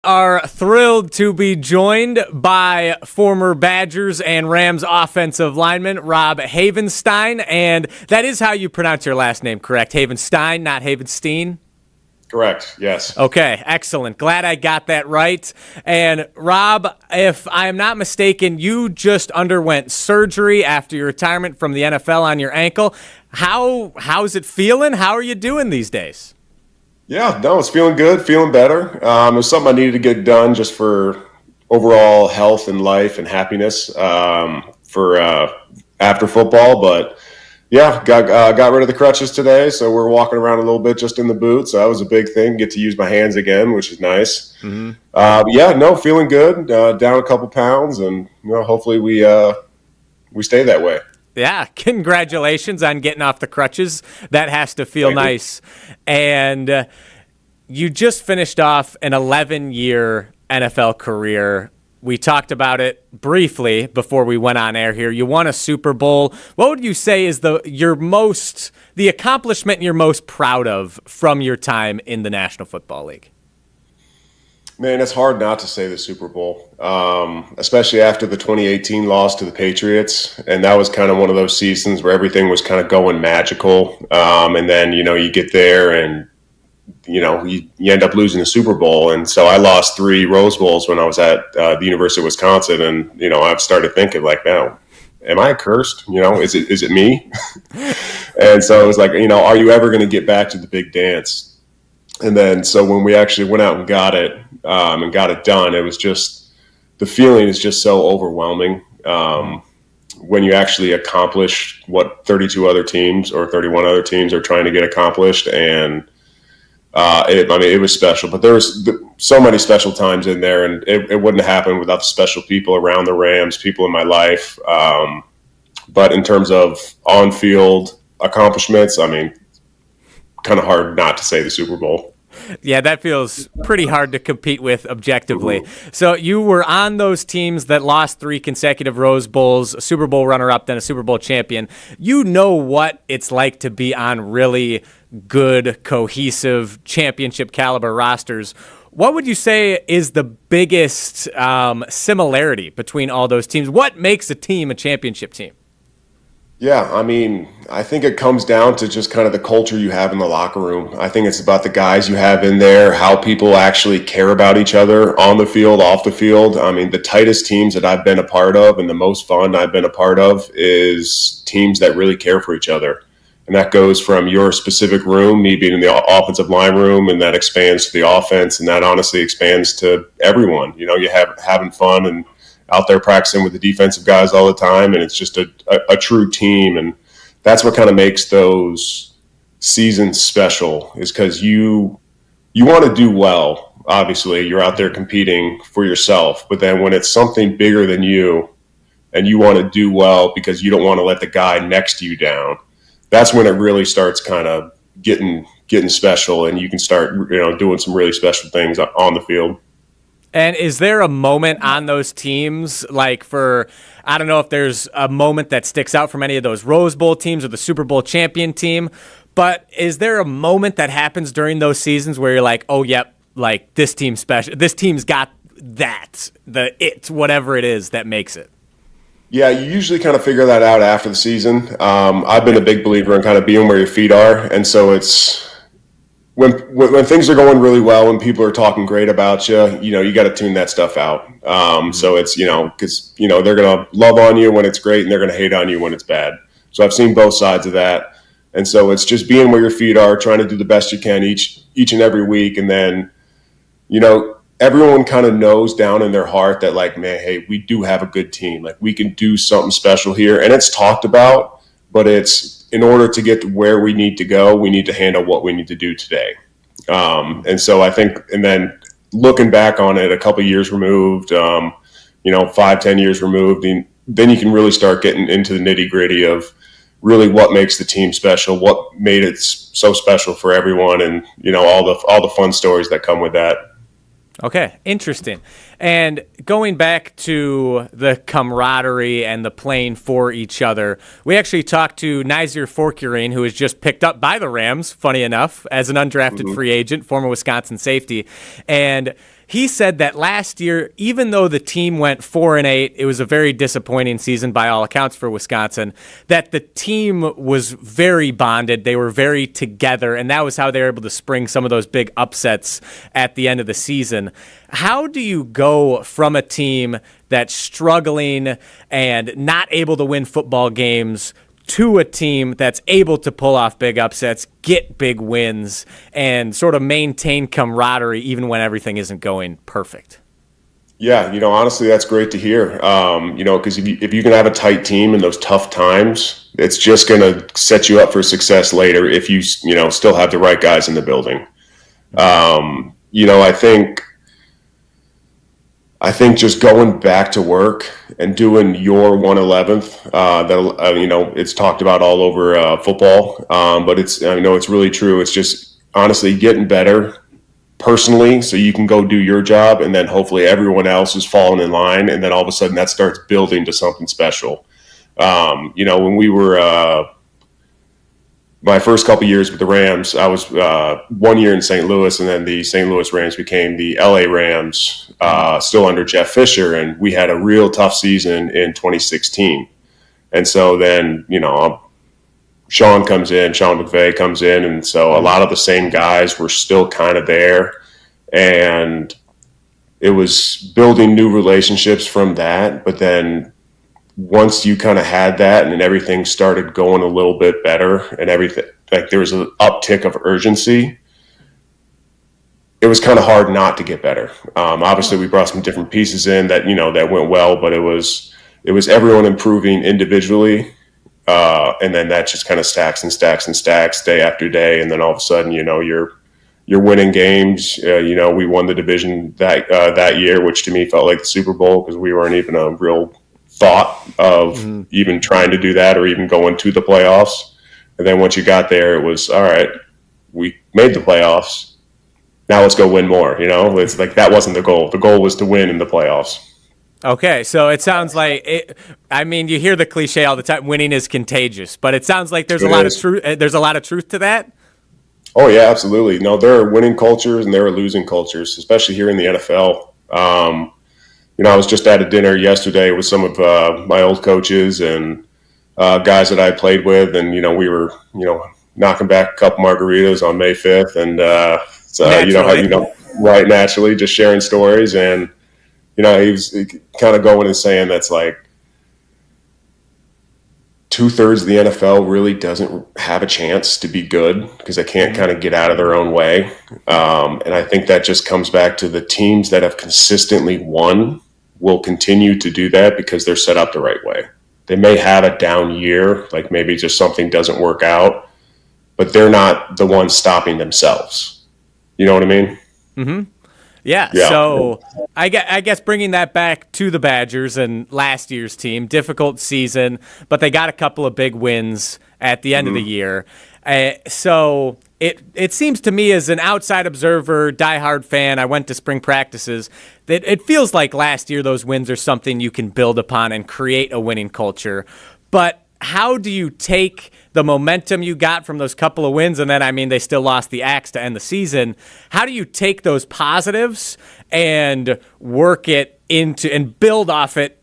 Are thrilled to be joined by former Badgers and Rams offensive lineman Rob Havenstein, and that is how you pronounce your last name, correct? Havenstein, not Havenstein? Correct, yes. Okay, excellent. Glad I got that right. And Rob, if I am not mistaken, you just underwent surgery after your retirement from the NFL on your ankle. How's it feeling? How are you doing these days? Yeah, no, it's feeling good, feeling better. It was something I needed to get done just for overall health and life and happiness for after football. But yeah, got rid of the crutches today, so we're walking around a little bit just in the boots. So that was a big thing. Get to use my hands again, which is nice. Mm-hmm. Feeling good. Down a couple pounds, and hopefully we stay that way. Yeah, congratulations on getting off the crutches. That has to feel nice. And you just finished off an 11-year NFL career. We talked about it briefly before we went on air here. You won a Super Bowl. What would you say is the accomplishment you're most proud of from your time in the National Football League? Man, it's hard not to say the Super Bowl, especially after the 2018 loss to the Patriots. And that was kind of one of those seasons where everything was kind of going magical. And then, you get there and, you end up losing the Super Bowl. And so I lost 3 Rose Bowls when I was at the University of Wisconsin. And, I've started thinking like, now, am I cursed? Is it me? And so it was like, are you ever going to get back to the big dance? And then so when we actually went out and got it done, it was just the feeling is just so overwhelming. When you actually accomplish what 32 other teams or 31 other teams are trying to get accomplished. And it was special, but there was so many special times in there, and it wouldn't have happened without the special people around the Rams, people in my life. But in terms of on-field accomplishments, I mean, kind of hard not to say the Super Bowl. Yeah, that feels pretty hard to compete with objectively. So you were on those teams that lost 3 consecutive Rose Bowls, a Super Bowl runner-up, then a Super Bowl champion. You know what it's like to be on really good, cohesive, championship caliber rosters. What would you say is the biggest similarity between all those teams? What makes a team a championship team? Yeah, I mean, I think it comes down to just kind of the culture you have in the locker room. I think it's about the guys you have in there, how people actually care about each other on the field, off the field. I mean, the tightest teams that I've been a part of and the most fun I've been a part of is teams that really care for each other. And that goes from your specific room, me being in the offensive line room, and that expands to the offense, and that honestly expands to everyone. You know, you having fun and out there practicing with the defensive guys all the time, and it's just a true team. And that's what kind of makes those seasons special, is because you want to do well. Obviously, you're out there competing for yourself, but then when it's something bigger than you and you want to do well because you don't want to let the guy next to you down, that's when it really starts kind of getting special, and you can start, doing some really special things on the field. And is there a moment on those teams, like I don't know if there's a moment that sticks out from any of those Rose Bowl teams or the Super Bowl champion team, but is there a moment that happens during those seasons where you're like, oh, yep, like this team's special, this team's got that, whatever it is that makes it? Yeah, you usually kind of figure that out after the season. I've been a big believer in kind of being where your feet are, and so it's when things are going really well and people are talking great about you, you got to tune that stuff out. So it's, because, they're going to love on you when it's great and they're going to hate on you when it's bad. So I've seen both sides of that. And so it's just being where your feet are, trying to do the best you can each and every week. And then, everyone kind of knows down in their heart that, like, man, hey, we do have a good team. Like, we can do something special here. And it's talked about, but it's, in order to get to where we need to go, we need to handle what we need to do today. And so I think, and then looking back on it a couple of years removed, 5-10 years removed, then you can really start getting into the nitty gritty of really what makes the team special, what made it so special for everyone, and, all the fun stories that come with that. Okay, interesting. And going back to the camaraderie and the playing for each other, we actually talked to Nazir Forkurine, who was just picked up by the Rams, funny enough, as an undrafted free agent, former Wisconsin safety. And he said that last year, even though the team went 4-8, it was a very disappointing season by all accounts for Wisconsin, that the team was very bonded. They were very together, and that was how they were able to spring some of those big upsets at the end of the season. How do you go from a team that's struggling and not able to win football games to a team that's able to pull off big upsets, get big wins, and sort of maintain camaraderie even when everything isn't going perfect? Yeah, honestly, that's great to hear. Because if you can have a tight team in those tough times, it's just going to set you up for success later if you still have the right guys in the building. I think just going back to work and doing your 1/11th, it's talked about all over football, but it's really true. It's just honestly getting better personally so you can go do your job, and then hopefully everyone else is falling in line, and then all of a sudden that starts building to something special. When we were my first couple years with the Rams, I was 1 year in St. Louis, and then the St. Louis Rams became the LA Rams, still under Jeff Fisher, and we had a real tough season in 2016. And so then, Sean McVay comes in, and so a lot of the same guys were still kind of there, and it was building new relationships from that. But then once you kind of had that and everything started going a little bit better and everything, like there was an uptick of urgency, it was kind of hard not to get better. Obviously, we brought some different pieces in that that went well, but it was everyone improving individually, and then that just kind of stacks and stacks and stacks day after day, and then all of a sudden, you're winning games. We won the division that year, which to me felt like the Super Bowl because we weren't even a real thought of even trying to do that or even going to the playoffs. And then once you got there, it was all right. We made the playoffs. Now let's go win more. It's like that wasn't the goal. The goal was to win in the playoffs. Okay, so it sounds like you hear the cliche all the time, winning is contagious, but it sounds like there's a lot of truth. There's a lot of truth to that. Oh yeah, absolutely. No, there are winning cultures and there are losing cultures, especially here in the NFL. I was just at a dinner yesterday with some of my old coaches and guys that I played with, and we were knocking back a couple margaritas on May 5th, and right, naturally, just sharing stories, and he was kind of going and saying that's like 2/3 of the NFL really doesn't have a chance to be good because they can't kind of get out of their own way, and I think that just comes back to the teams that have consistently won will continue to do that because they're set up the right way. They may have a down year, like maybe just something doesn't work out, but they're not the ones stopping themselves. You know what I mean? Mm-hmm. Yeah. So I guess bringing that back to the Badgers and last year's team, difficult season, but they got a couple of big wins at the end of the year. So it seems to me as an outside observer, diehard fan, I went to spring practices, that it feels like last year those wins are something you can build upon and create a winning culture. But how do you take the momentum you got from those couple of wins, and then, they still lost the axe to end the season. How do you take those positives and work it into and build off it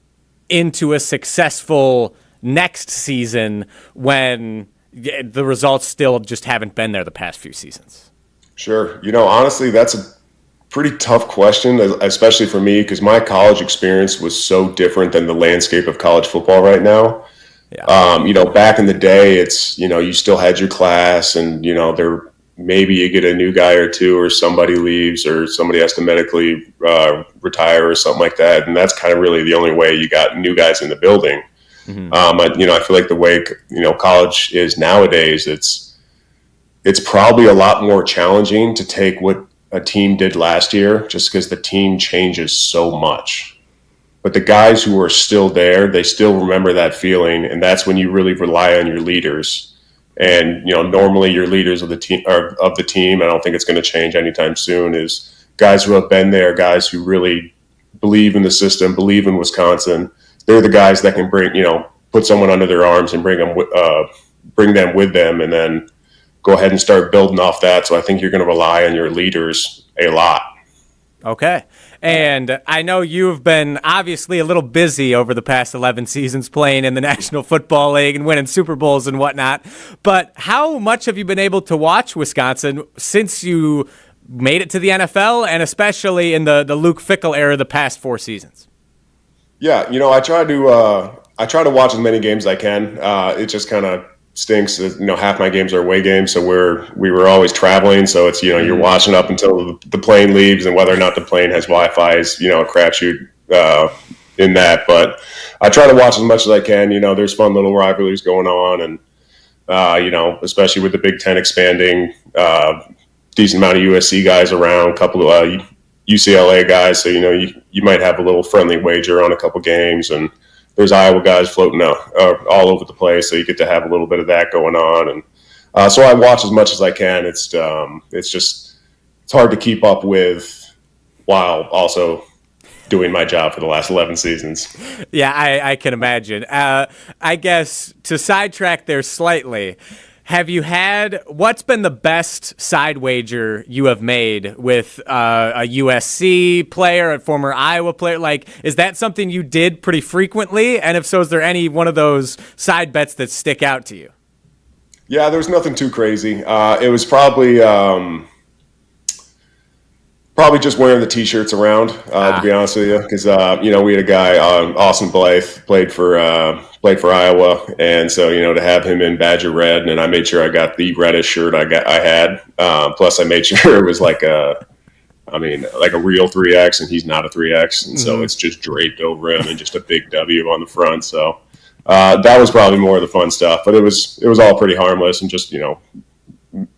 into a successful next season when the results still just haven't been there the past few seasons? Sure. Honestly, that's a pretty tough question, especially for me, because my college experience was so different than the landscape of college football right now. Yeah. Back in the day, it's, you still had your class and, there maybe you get a new guy or two or somebody leaves or somebody has to medically retire or something like that. And that's kind of really the only way you got new guys in the building. Mm-hmm. I feel like the way, college is nowadays, it's probably a lot more challenging to take what a team did last year just because the team changes so much. But the guys who are still there, they still remember that feeling, and that's when you really rely on your leaders. And normally your leaders of the team, I don't think it's going to change anytime soon. Is guys who have been there, guys who really believe in the system, believe in Wisconsin. They're the guys that can put someone under their arms and bring them with them, and then go ahead and start building off that. So I think you're going to rely on your leaders a lot. Okay. And I know you've been obviously a little busy over the past 11 seasons playing in the National Football League and winning Super Bowls and whatnot. But how much have you been able to watch Wisconsin since you made it to the NFL, and especially in the Luke Fickell era the past 4 seasons? Yeah, I try to watch as many games as I can. It just kind of stinks that half my games are away games, so we were always traveling, so it's you're watching up until the plane leaves, and whether or not the plane has Wi-Fi is a crapshoot in that. But I try to watch as much as I can. There's fun little rivalries going on, and especially with the Big Ten expanding, decent amount of USC guys around, a couple of UCLA guys, so you might have a little friendly wager on a couple games, and there's Iowa guys floating all over the place, so you get to have a little bit of that going on, and so I watch as much as I can. It's hard to keep up with while also doing my job for the last 11 seasons. Yeah, I can imagine. I guess to sidetrack there slightly, what's been the best side wager you have made with a USC player, a former Iowa player? Like, is that something you did pretty frequently? And if so, is there any one of those side bets that stick out to you? Yeah, there was nothing too crazy. It was probably just wearing the T-shirts around, to be honest with you, because we had a guy, Austin Blythe, played for Iowa, and so to have him in Badger red, and I made sure I got the reddish shirt I had. Plus, I made sure it was like a I mean, like a real 3X, and he's not a 3X, and so it's just draped over him and just a big W on the front. So that was probably more of the fun stuff, but it was all pretty harmless and just put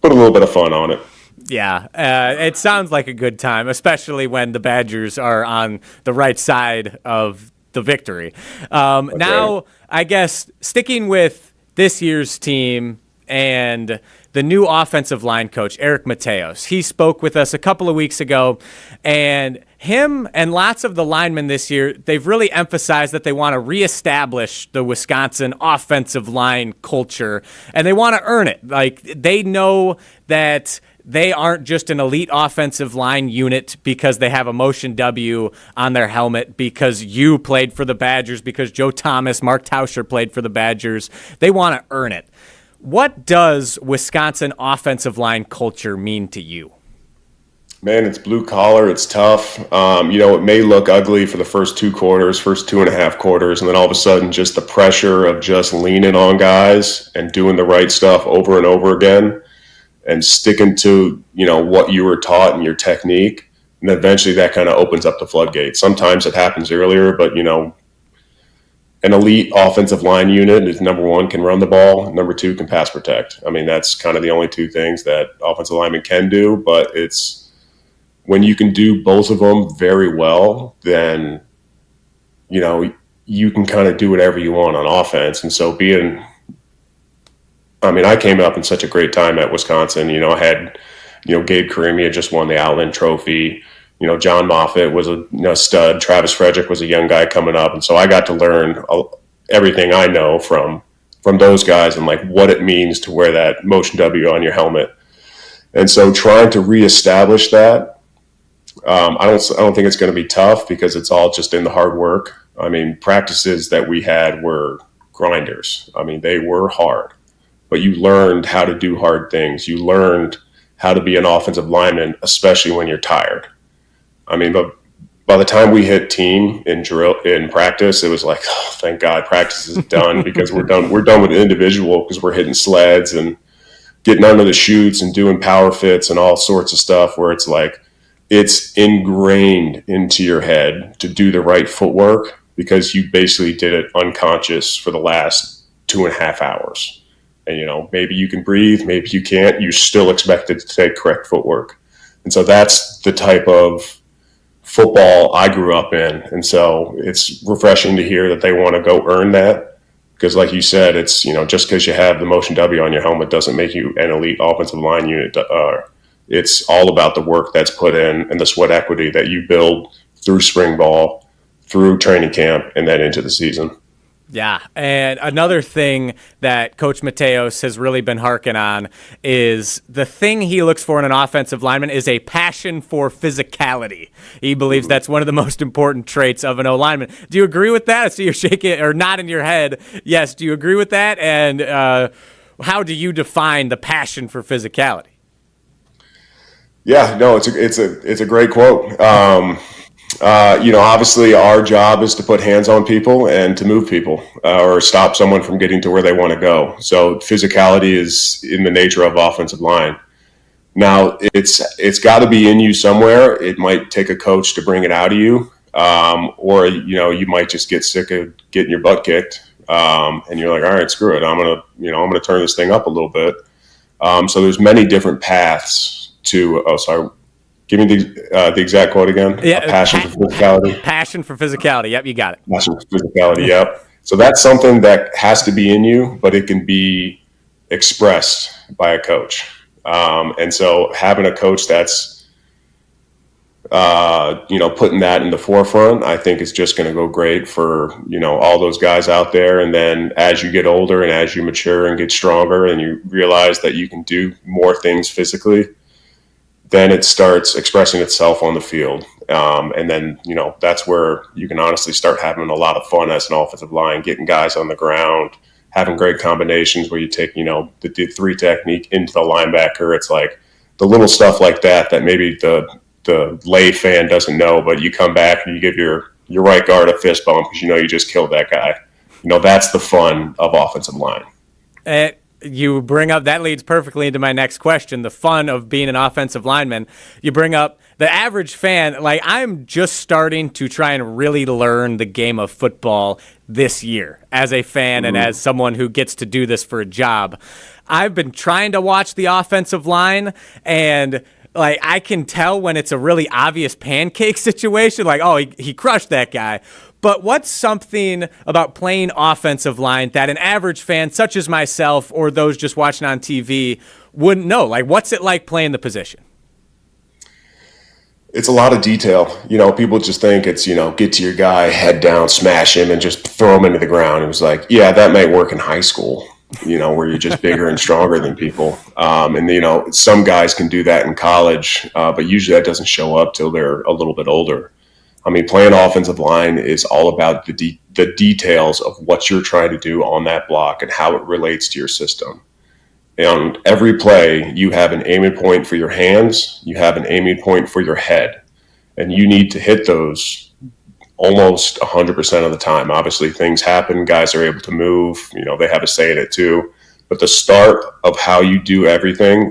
a little bit of fun on it. Yeah, it sounds like a good time, especially when the Badgers are on the right side of the victory. Now, I guess sticking with this year's team and the new offensive line coach, Eric Mateos. He spoke with us a couple of weeks ago, and him and lots of the linemen this year, they've really emphasized that they want to reestablish the Wisconsin offensive line culture, and they want to earn it. Like, they know that they aren't just an elite offensive line unit because they have a motion W on their helmet, because you played for the Badgers, because Joe Thomas, Mark Tauscher played for the Badgers. They want to earn it. What does Wisconsin offensive line culture mean to you? Man, it's blue collar. It's tough. It may look ugly for the first 2 quarters, first 2.5 quarters, and then all of a sudden just the pressure of just leaning on guys and doing the right stuff over and over again and sticking to, what you were taught and your technique. And eventually that kind of opens up the floodgates. Sometimes it happens earlier, but, an elite offensive line unit is, number one, can run the ball. Number two, can pass protect. I mean, that's kind of the only 2 things that offensive linemen can do. But it's when you can do both of them very well, then, you can kind of do whatever you want on offense. And so I came up in such a great time at Wisconsin. I had, Gabe Carimi had just won the Outland Trophy. John Moffitt was a stud. Travis Frederick was a young guy coming up. And so I got to learn everything I know from those guys and like what it means to wear that motion W on your helmet. And so trying to reestablish that, I don't think it's going to be tough because it's all just in the hard work. I mean, practices that we had were grinders. I mean, they were hard, but you learned how to do hard things. You learned how to be an offensive lineman, especially when you're tired. I mean, but by the time we hit team in practice, it was like, oh, thank God practice is done because we're done with individual because we're hitting sleds and getting under the chutes and doing power fits and all sorts of stuff where it's like it's ingrained into your head to do the right footwork because you basically did it unconscious for the last 2.5 hours. And, maybe you can breathe, maybe you can't. You're still expected to take correct footwork. And so that's the type of football I grew up in. And so it's refreshing to hear that they want to go earn that. Because like you said, it's, just because you have the motion W on your helmet doesn't make you an elite offensive line unit. It's all about the work that's put in and the sweat equity that you build through spring ball, through training camp, and then into the season. Yeah, and another thing that Coach Mateos has really been harking on is the thing he looks for in an offensive lineman is a passion for physicality. He believes that's one of the most important traits of an O-lineman. Do you agree with that? I see you're shaking or nodding your head. Yes, do you agree with that? And how do you define the passion for physicality? Yeah, no, it's a great quote. Obviously our job is to put hands on people and to move people or stop someone from getting to where they want to go. So physicality is in the nature of offensive line. Now it's got to be in you somewhere. It might take a coach to bring it out of you. Or, you might just get sick of getting your butt kicked. And you're like, all right, screw it. I'm going to turn this thing up a little bit. So there's many different paths to, give me the exact quote again. Yeah, passion for physicality. Passion for physicality. Yep, you got it. Passion for physicality. Yep. So that's something that has to be in you, but it can be expressed by a coach. And so having a coach that's, putting that in the forefront, I think is just going to go great for, all those guys out there. And then as you get older and as you mature and get stronger and you realize that you can do more things physically, then it starts expressing itself on the field. And then, that's where you can honestly start having a lot of fun as an offensive line, getting guys on the ground, having great combinations where you take, the 3 technique into the linebacker. It's like the little stuff like that maybe the lay fan doesn't know, but you come back and you give your right guard a fist bump because you just killed that guy. That's the fun of offensive line. you bring up, that leads perfectly into my next question, the fun of being an offensive lineman. You bring up the average fan. Like, I'm just starting to try and really learn the game of football this year as a fan and as someone who gets to do this for a job. I've been trying to watch the offensive line, and like, I can tell when it's a really obvious pancake situation, like, oh, he crushed that guy. But what's something about playing offensive line that an average fan, such as myself or those just watching on TV, wouldn't know? Like, what's it like playing the position? It's a lot of detail. People just think it's, get to your guy, head down, smash him, and just throw him into the ground. It was like, yeah, that might work in high school, where you're just bigger and stronger than people. And some guys can do that in college, but usually that doesn't show up till they're a little bit older. I mean, playing offensive line is all about the details of what you're trying to do on that block and how it relates to your system. And on every play, you have an aiming point for your hands, you have an aiming point for your head, and you need to hit those almost 100% of the time. Obviously, things happen, guys are able to move, they have a say in it too. But the start of how you do everything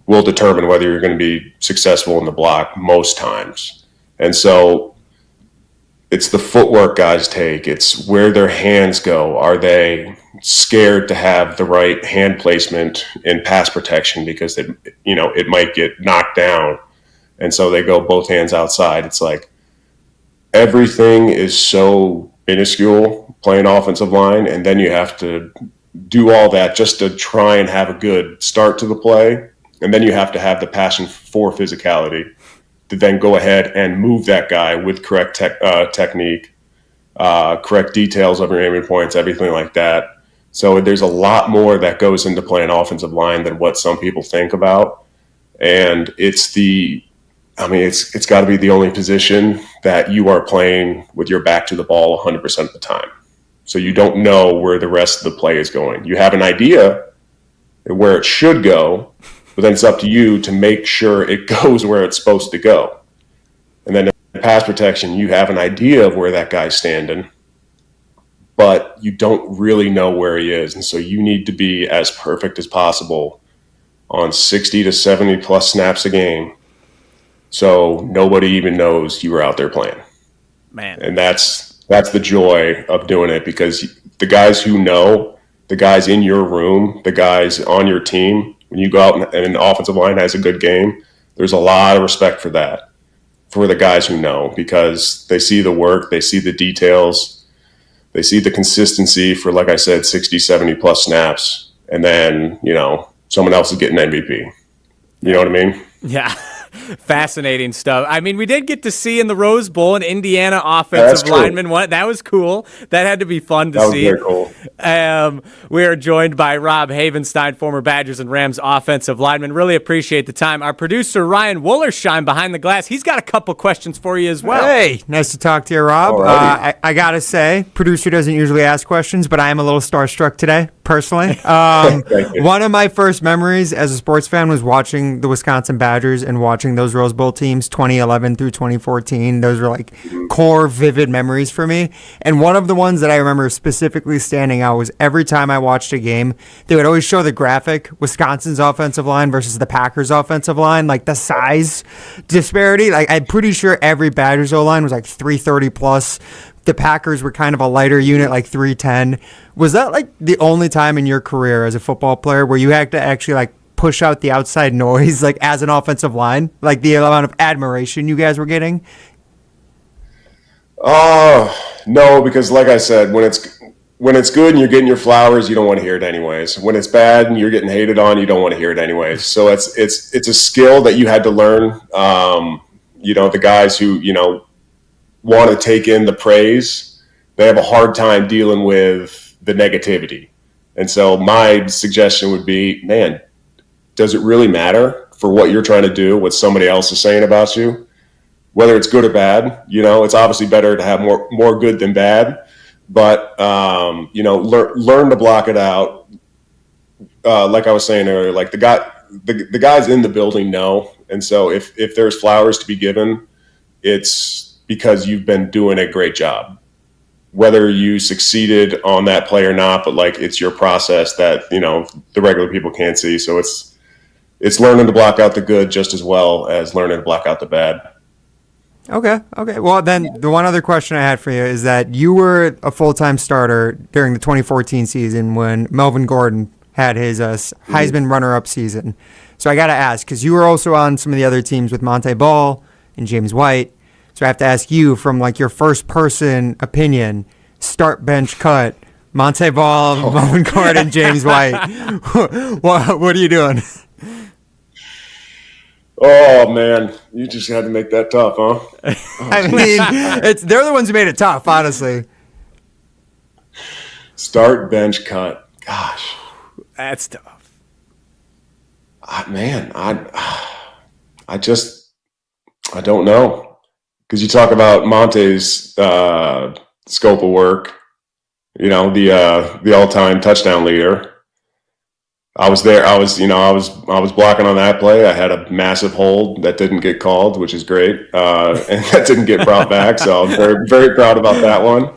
will determine whether you're going to be successful in the block most times. And so it's the footwork guys take. It's where their hands go. Are they scared to have the right hand placement in pass protection because it might get knocked down, and so they go both hands outside? It's like everything is so minuscule playing offensive line, and then you have to do all that just to try and have a good start to the play, and then you have to have the passion for physicality to then go ahead and move that guy with correct technique, correct details of your aiming points, everything like that. So there's a lot more that goes into playing offensive line than what some people think about. And it's got to be the only position that you are playing with your back to the ball 100% of the time. So you don't know where the rest of the play is going. You have an idea where it should go, but then it's up to you to make sure it goes where it's supposed to go. And then in pass protection, you have an idea of where that guy's standing, but you don't really know where he is. And so you need to be as perfect as possible on 60 to 70 plus snaps a game, so nobody even knows you were out there playing. Man. And that's the joy of doing it, because the guys who know, the guys in your room, the guys on your team, when you go out and an offensive line has a good game, there's a lot of respect for that, for the guys who know, because they see the work, they see the details, they see the consistency for, like I said, 60, 70 plus snaps, and then, someone else is getting MVP. You know what I mean? Yeah. Fascinating stuff. I mean, we did get to see in the Rose Bowl an Indiana offensive lineman. That was cool. That had to be fun to see. That was very cool. We are joined by Rob Havenstein, former Badgers and Rams offensive lineman. Really appreciate the time. Our producer, Ryan Wollersheim, behind the glass, he's got a couple questions for you as well. Hey, nice to talk to you, Rob. I got to say, producer doesn't usually ask questions, but I am a little starstruck today, personally. One of my first memories as a sports fan was watching the Wisconsin Badgers and watching those Rose Bowl teams 2011 through 2014. Those were like core vivid memories for me. And one of the ones that I remember specifically standing out was every time I watched a game, they would always show the graphic, Wisconsin's offensive line versus the Packers offensive line, like the size disparity. Like, I'm pretty sure every Badgers O-line was like 330 plus. The Packers were kind of a lighter unit, like 310. Was that like the only time in your career as a football player where you had to actually like push out the outside noise, like as an offensive line, like the amount of admiration you guys were getting? No, because like I said, when it's good and you're getting your flowers, you don't want to hear it anyways. When it's bad and you're getting hated on, you don't want to hear it anyways. So it's a skill that you had to learn. The guys who, want to take in the praise, they have a hard time dealing with the negativity. And so my suggestion would be, man, does it really matter for what you're trying to do, what somebody else is saying about you? Whether it's good or bad, it's obviously better to have more good than bad. But, learn to block it out. Like I was saying earlier, like the guys in the building know. And so if there's flowers to be given, it's because you've been doing a great job. whether you succeeded on that play or not, but like it's your process that, the regular people can't see. So it's learning to block out the good just as well as learning to block out the bad. Okay. Well, then the one other question I had for you is that you were a full-time starter during the 2014 season when Melvin Gordon had his Heisman runner-up season. So I got to ask, because you were also on some of the other teams with Monte Ball and James White. So I have to ask you, from like your first-person opinion, start, bench, cut, Monte Ball, Melvin Gordon, James White. What are you doing? Oh man, you just had to make that tough, huh? I mean, they're the ones who made it tough, honestly. Start, bench, cut. Gosh, that's tough. Man, I don't know, because you talk about Monte's scope of work. The all-time touchdown leader. I was there. I was blocking on that play. I had a massive hold that didn't get called, which is great, and that didn't get brought back. So I'm very, very proud about that one.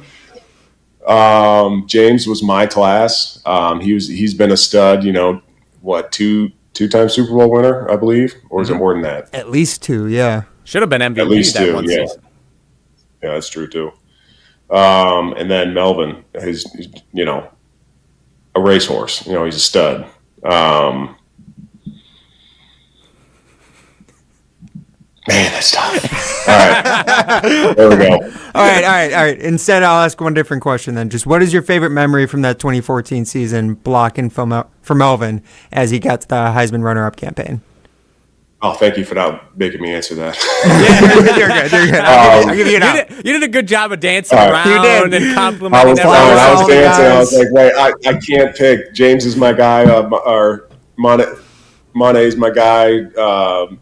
James was my class. He's been a stud. Two-time Super Bowl winner, I believe, or is it more than that? At least two, yeah. Should have been MVP At least that two, one yeah. season. Yeah, that's true too. And then Melvin, he's a racehorse. He's a stud. Man, that's tough. All right. There we go. All right. Instead, I'll ask one different question then. Just what is your favorite memory from that 2014 season blocking for Melvin as he got to the Heisman runner-up campaign? Oh, thank you for not making me answer that. You're good. I'll give you an out. You did a good job of dancing around and complimenting I was everyone. I was dancing. I was like, wait, I can't pick. James is my guy, or Mone's my guy,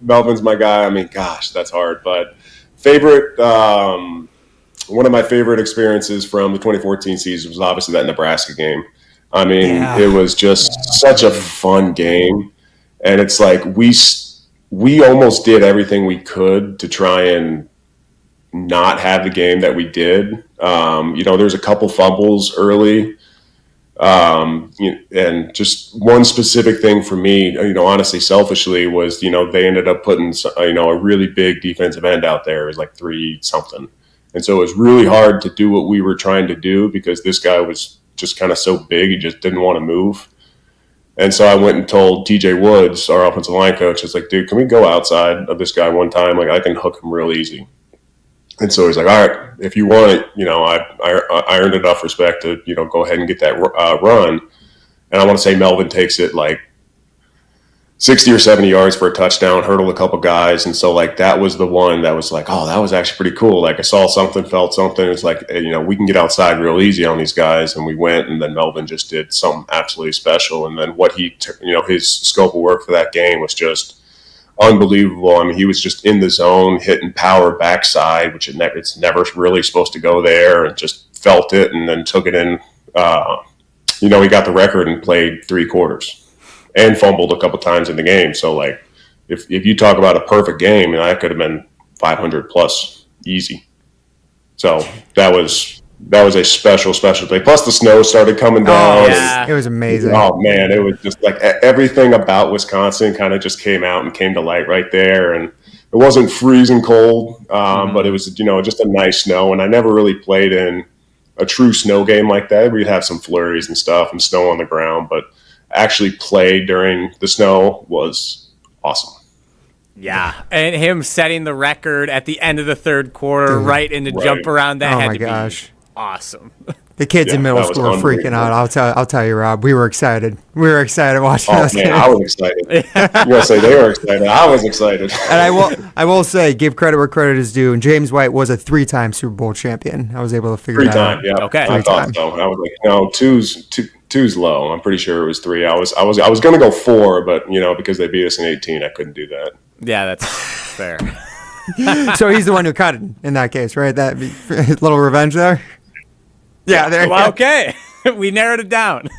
Melvin's my guy. I mean, gosh, that's hard. But favorite, one of my favorite experiences from the 2014 season was obviously that Nebraska game. I mean, It was just such a fun game. And it's like we almost did everything we could to try and not have the game that we did. There's a couple fumbles early. And just one specific thing for me, honestly, selfishly, was, they ended up putting, a really big defensive end out there. It was like 3-something. And so it was really hard to do what we were trying to do because this guy was just kind of so big, he just didn't want to move. And so I went and told TJ Woods, our offensive line coach, I was like, dude, can we go outside of this guy one time? Like, I can hook him real easy. And so he's like, all right, if you want it, I earned enough respect to, go ahead and get that run. And I want to say Melvin takes it like 60 or 70 yards for a touchdown, hurdled a couple guys. And so like, that was the one that was like, oh, that was actually pretty cool. Like I saw something, felt something. It's like, we can get outside real easy on these guys. And we went, and then Melvin just did something absolutely special. And then what his scope of work for that game was just unbelievable. I mean, he was just in the zone, hitting power backside, which it's never really supposed to go there, and just felt it and then took it in. He got the record and played 3 quarters and fumbled a couple times in the game. So, like, if you talk about a perfect game, that could have been 500 plus easy. So that was a special thing. Plus, the snow started coming down. Oh, yeah. It was amazing. Oh, man, it was just like everything about Wisconsin kind of just came out and came to light right there. And it wasn't freezing cold, but it was, just a nice snow. And I never really played in a true snow game like that. We'd have some flurries and stuff and snow on the ground, but actually play during the snow was awesome. Yeah, and him setting the record at the end of the third quarter, right in the jump around, that had to be awesome. The kids in middle school were freaking out. I'll tell you, Rob. We were excited. We were excited watching this. Man, I was excited. You're gonna say they were excited. I was excited. And I will say, give credit where credit is due. And James White was a 3-time Super Bowl champion. I was able to figure that out. 3-time, yeah. Okay. I thought so. I was like, no, two's low. I'm pretty sure it was 3. I was gonna go 4, but because they beat us in 18, I couldn't do that. Yeah, that's fair. So he's the one who cut it in that case, right? That little revenge there. Yeah. There. Well, okay. We narrowed it down.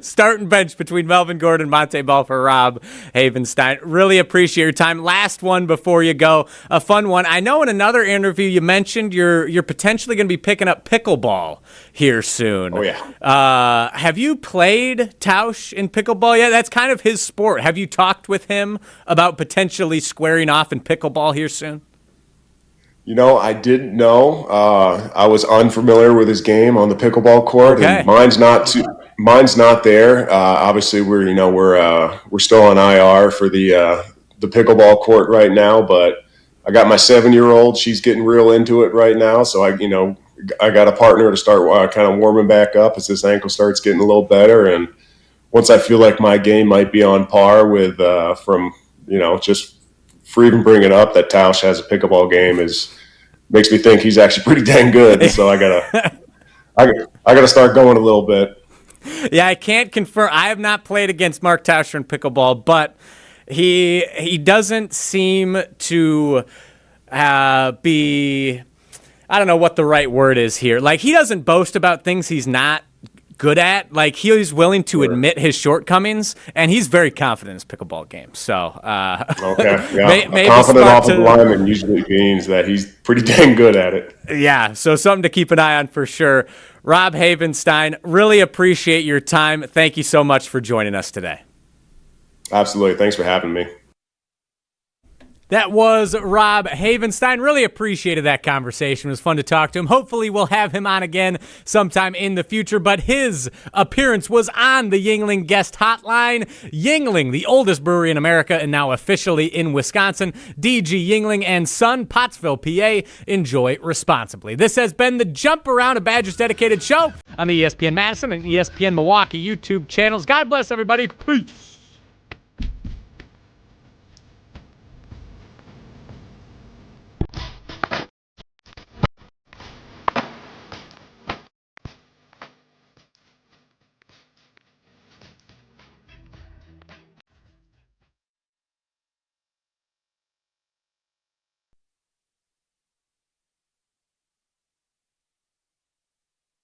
Start and bench between Melvin Gordon and Monte Ball for Rob Havenstein. Really appreciate your time. Last one before you go, a fun one. I know in another interview you mentioned you're potentially going to be picking up pickleball here soon. Oh, yeah. Have you played Tausch in pickleball yet? That's kind of his sport. Have you talked with him about potentially squaring off in pickleball here soon? I didn't know. I was unfamiliar with his game on the pickleball court, okay. And mine's not there. Obviously, we're still on IR for the pickleball court right now. But I got my 7-year-old. She's getting real into it right now. So I got a partner to start kind of warming back up as this ankle starts getting a little better. And once I feel like my game might be on par with just. For even bringing up that Tausch has a pickleball game makes me think he's actually pretty dang good. So I gotta start going a little bit. Yeah, I can't confirm. I have not played against Mark Tauscher in pickleball, but he doesn't seem to be. I don't know what the right word is here. Like, he doesn't boast about things he's not good at. Like, he's willing to admit his shortcomings, and he's very confident in his pickleball game. So, okay, yeah, maybe confident offensive lineman usually means that he's pretty dang good at it. Yeah, so something to keep an eye on for sure. Rob Havenstein, really appreciate your time. Thank you so much for joining us today. Absolutely, thanks for having me. That was Rob Havenstein. Really appreciated that conversation. It was fun to talk to him. Hopefully we'll have him on again sometime in the future, but his appearance was on the Yuengling guest hotline. Yuengling, the oldest brewery in America and now officially in Wisconsin. DG Yuengling and Son, Pottsville, PA. Enjoy responsibly. This has been the Jump Around, a Badgers dedicated show on the ESPN Madison and ESPN Milwaukee YouTube channels. God bless everybody. Peace.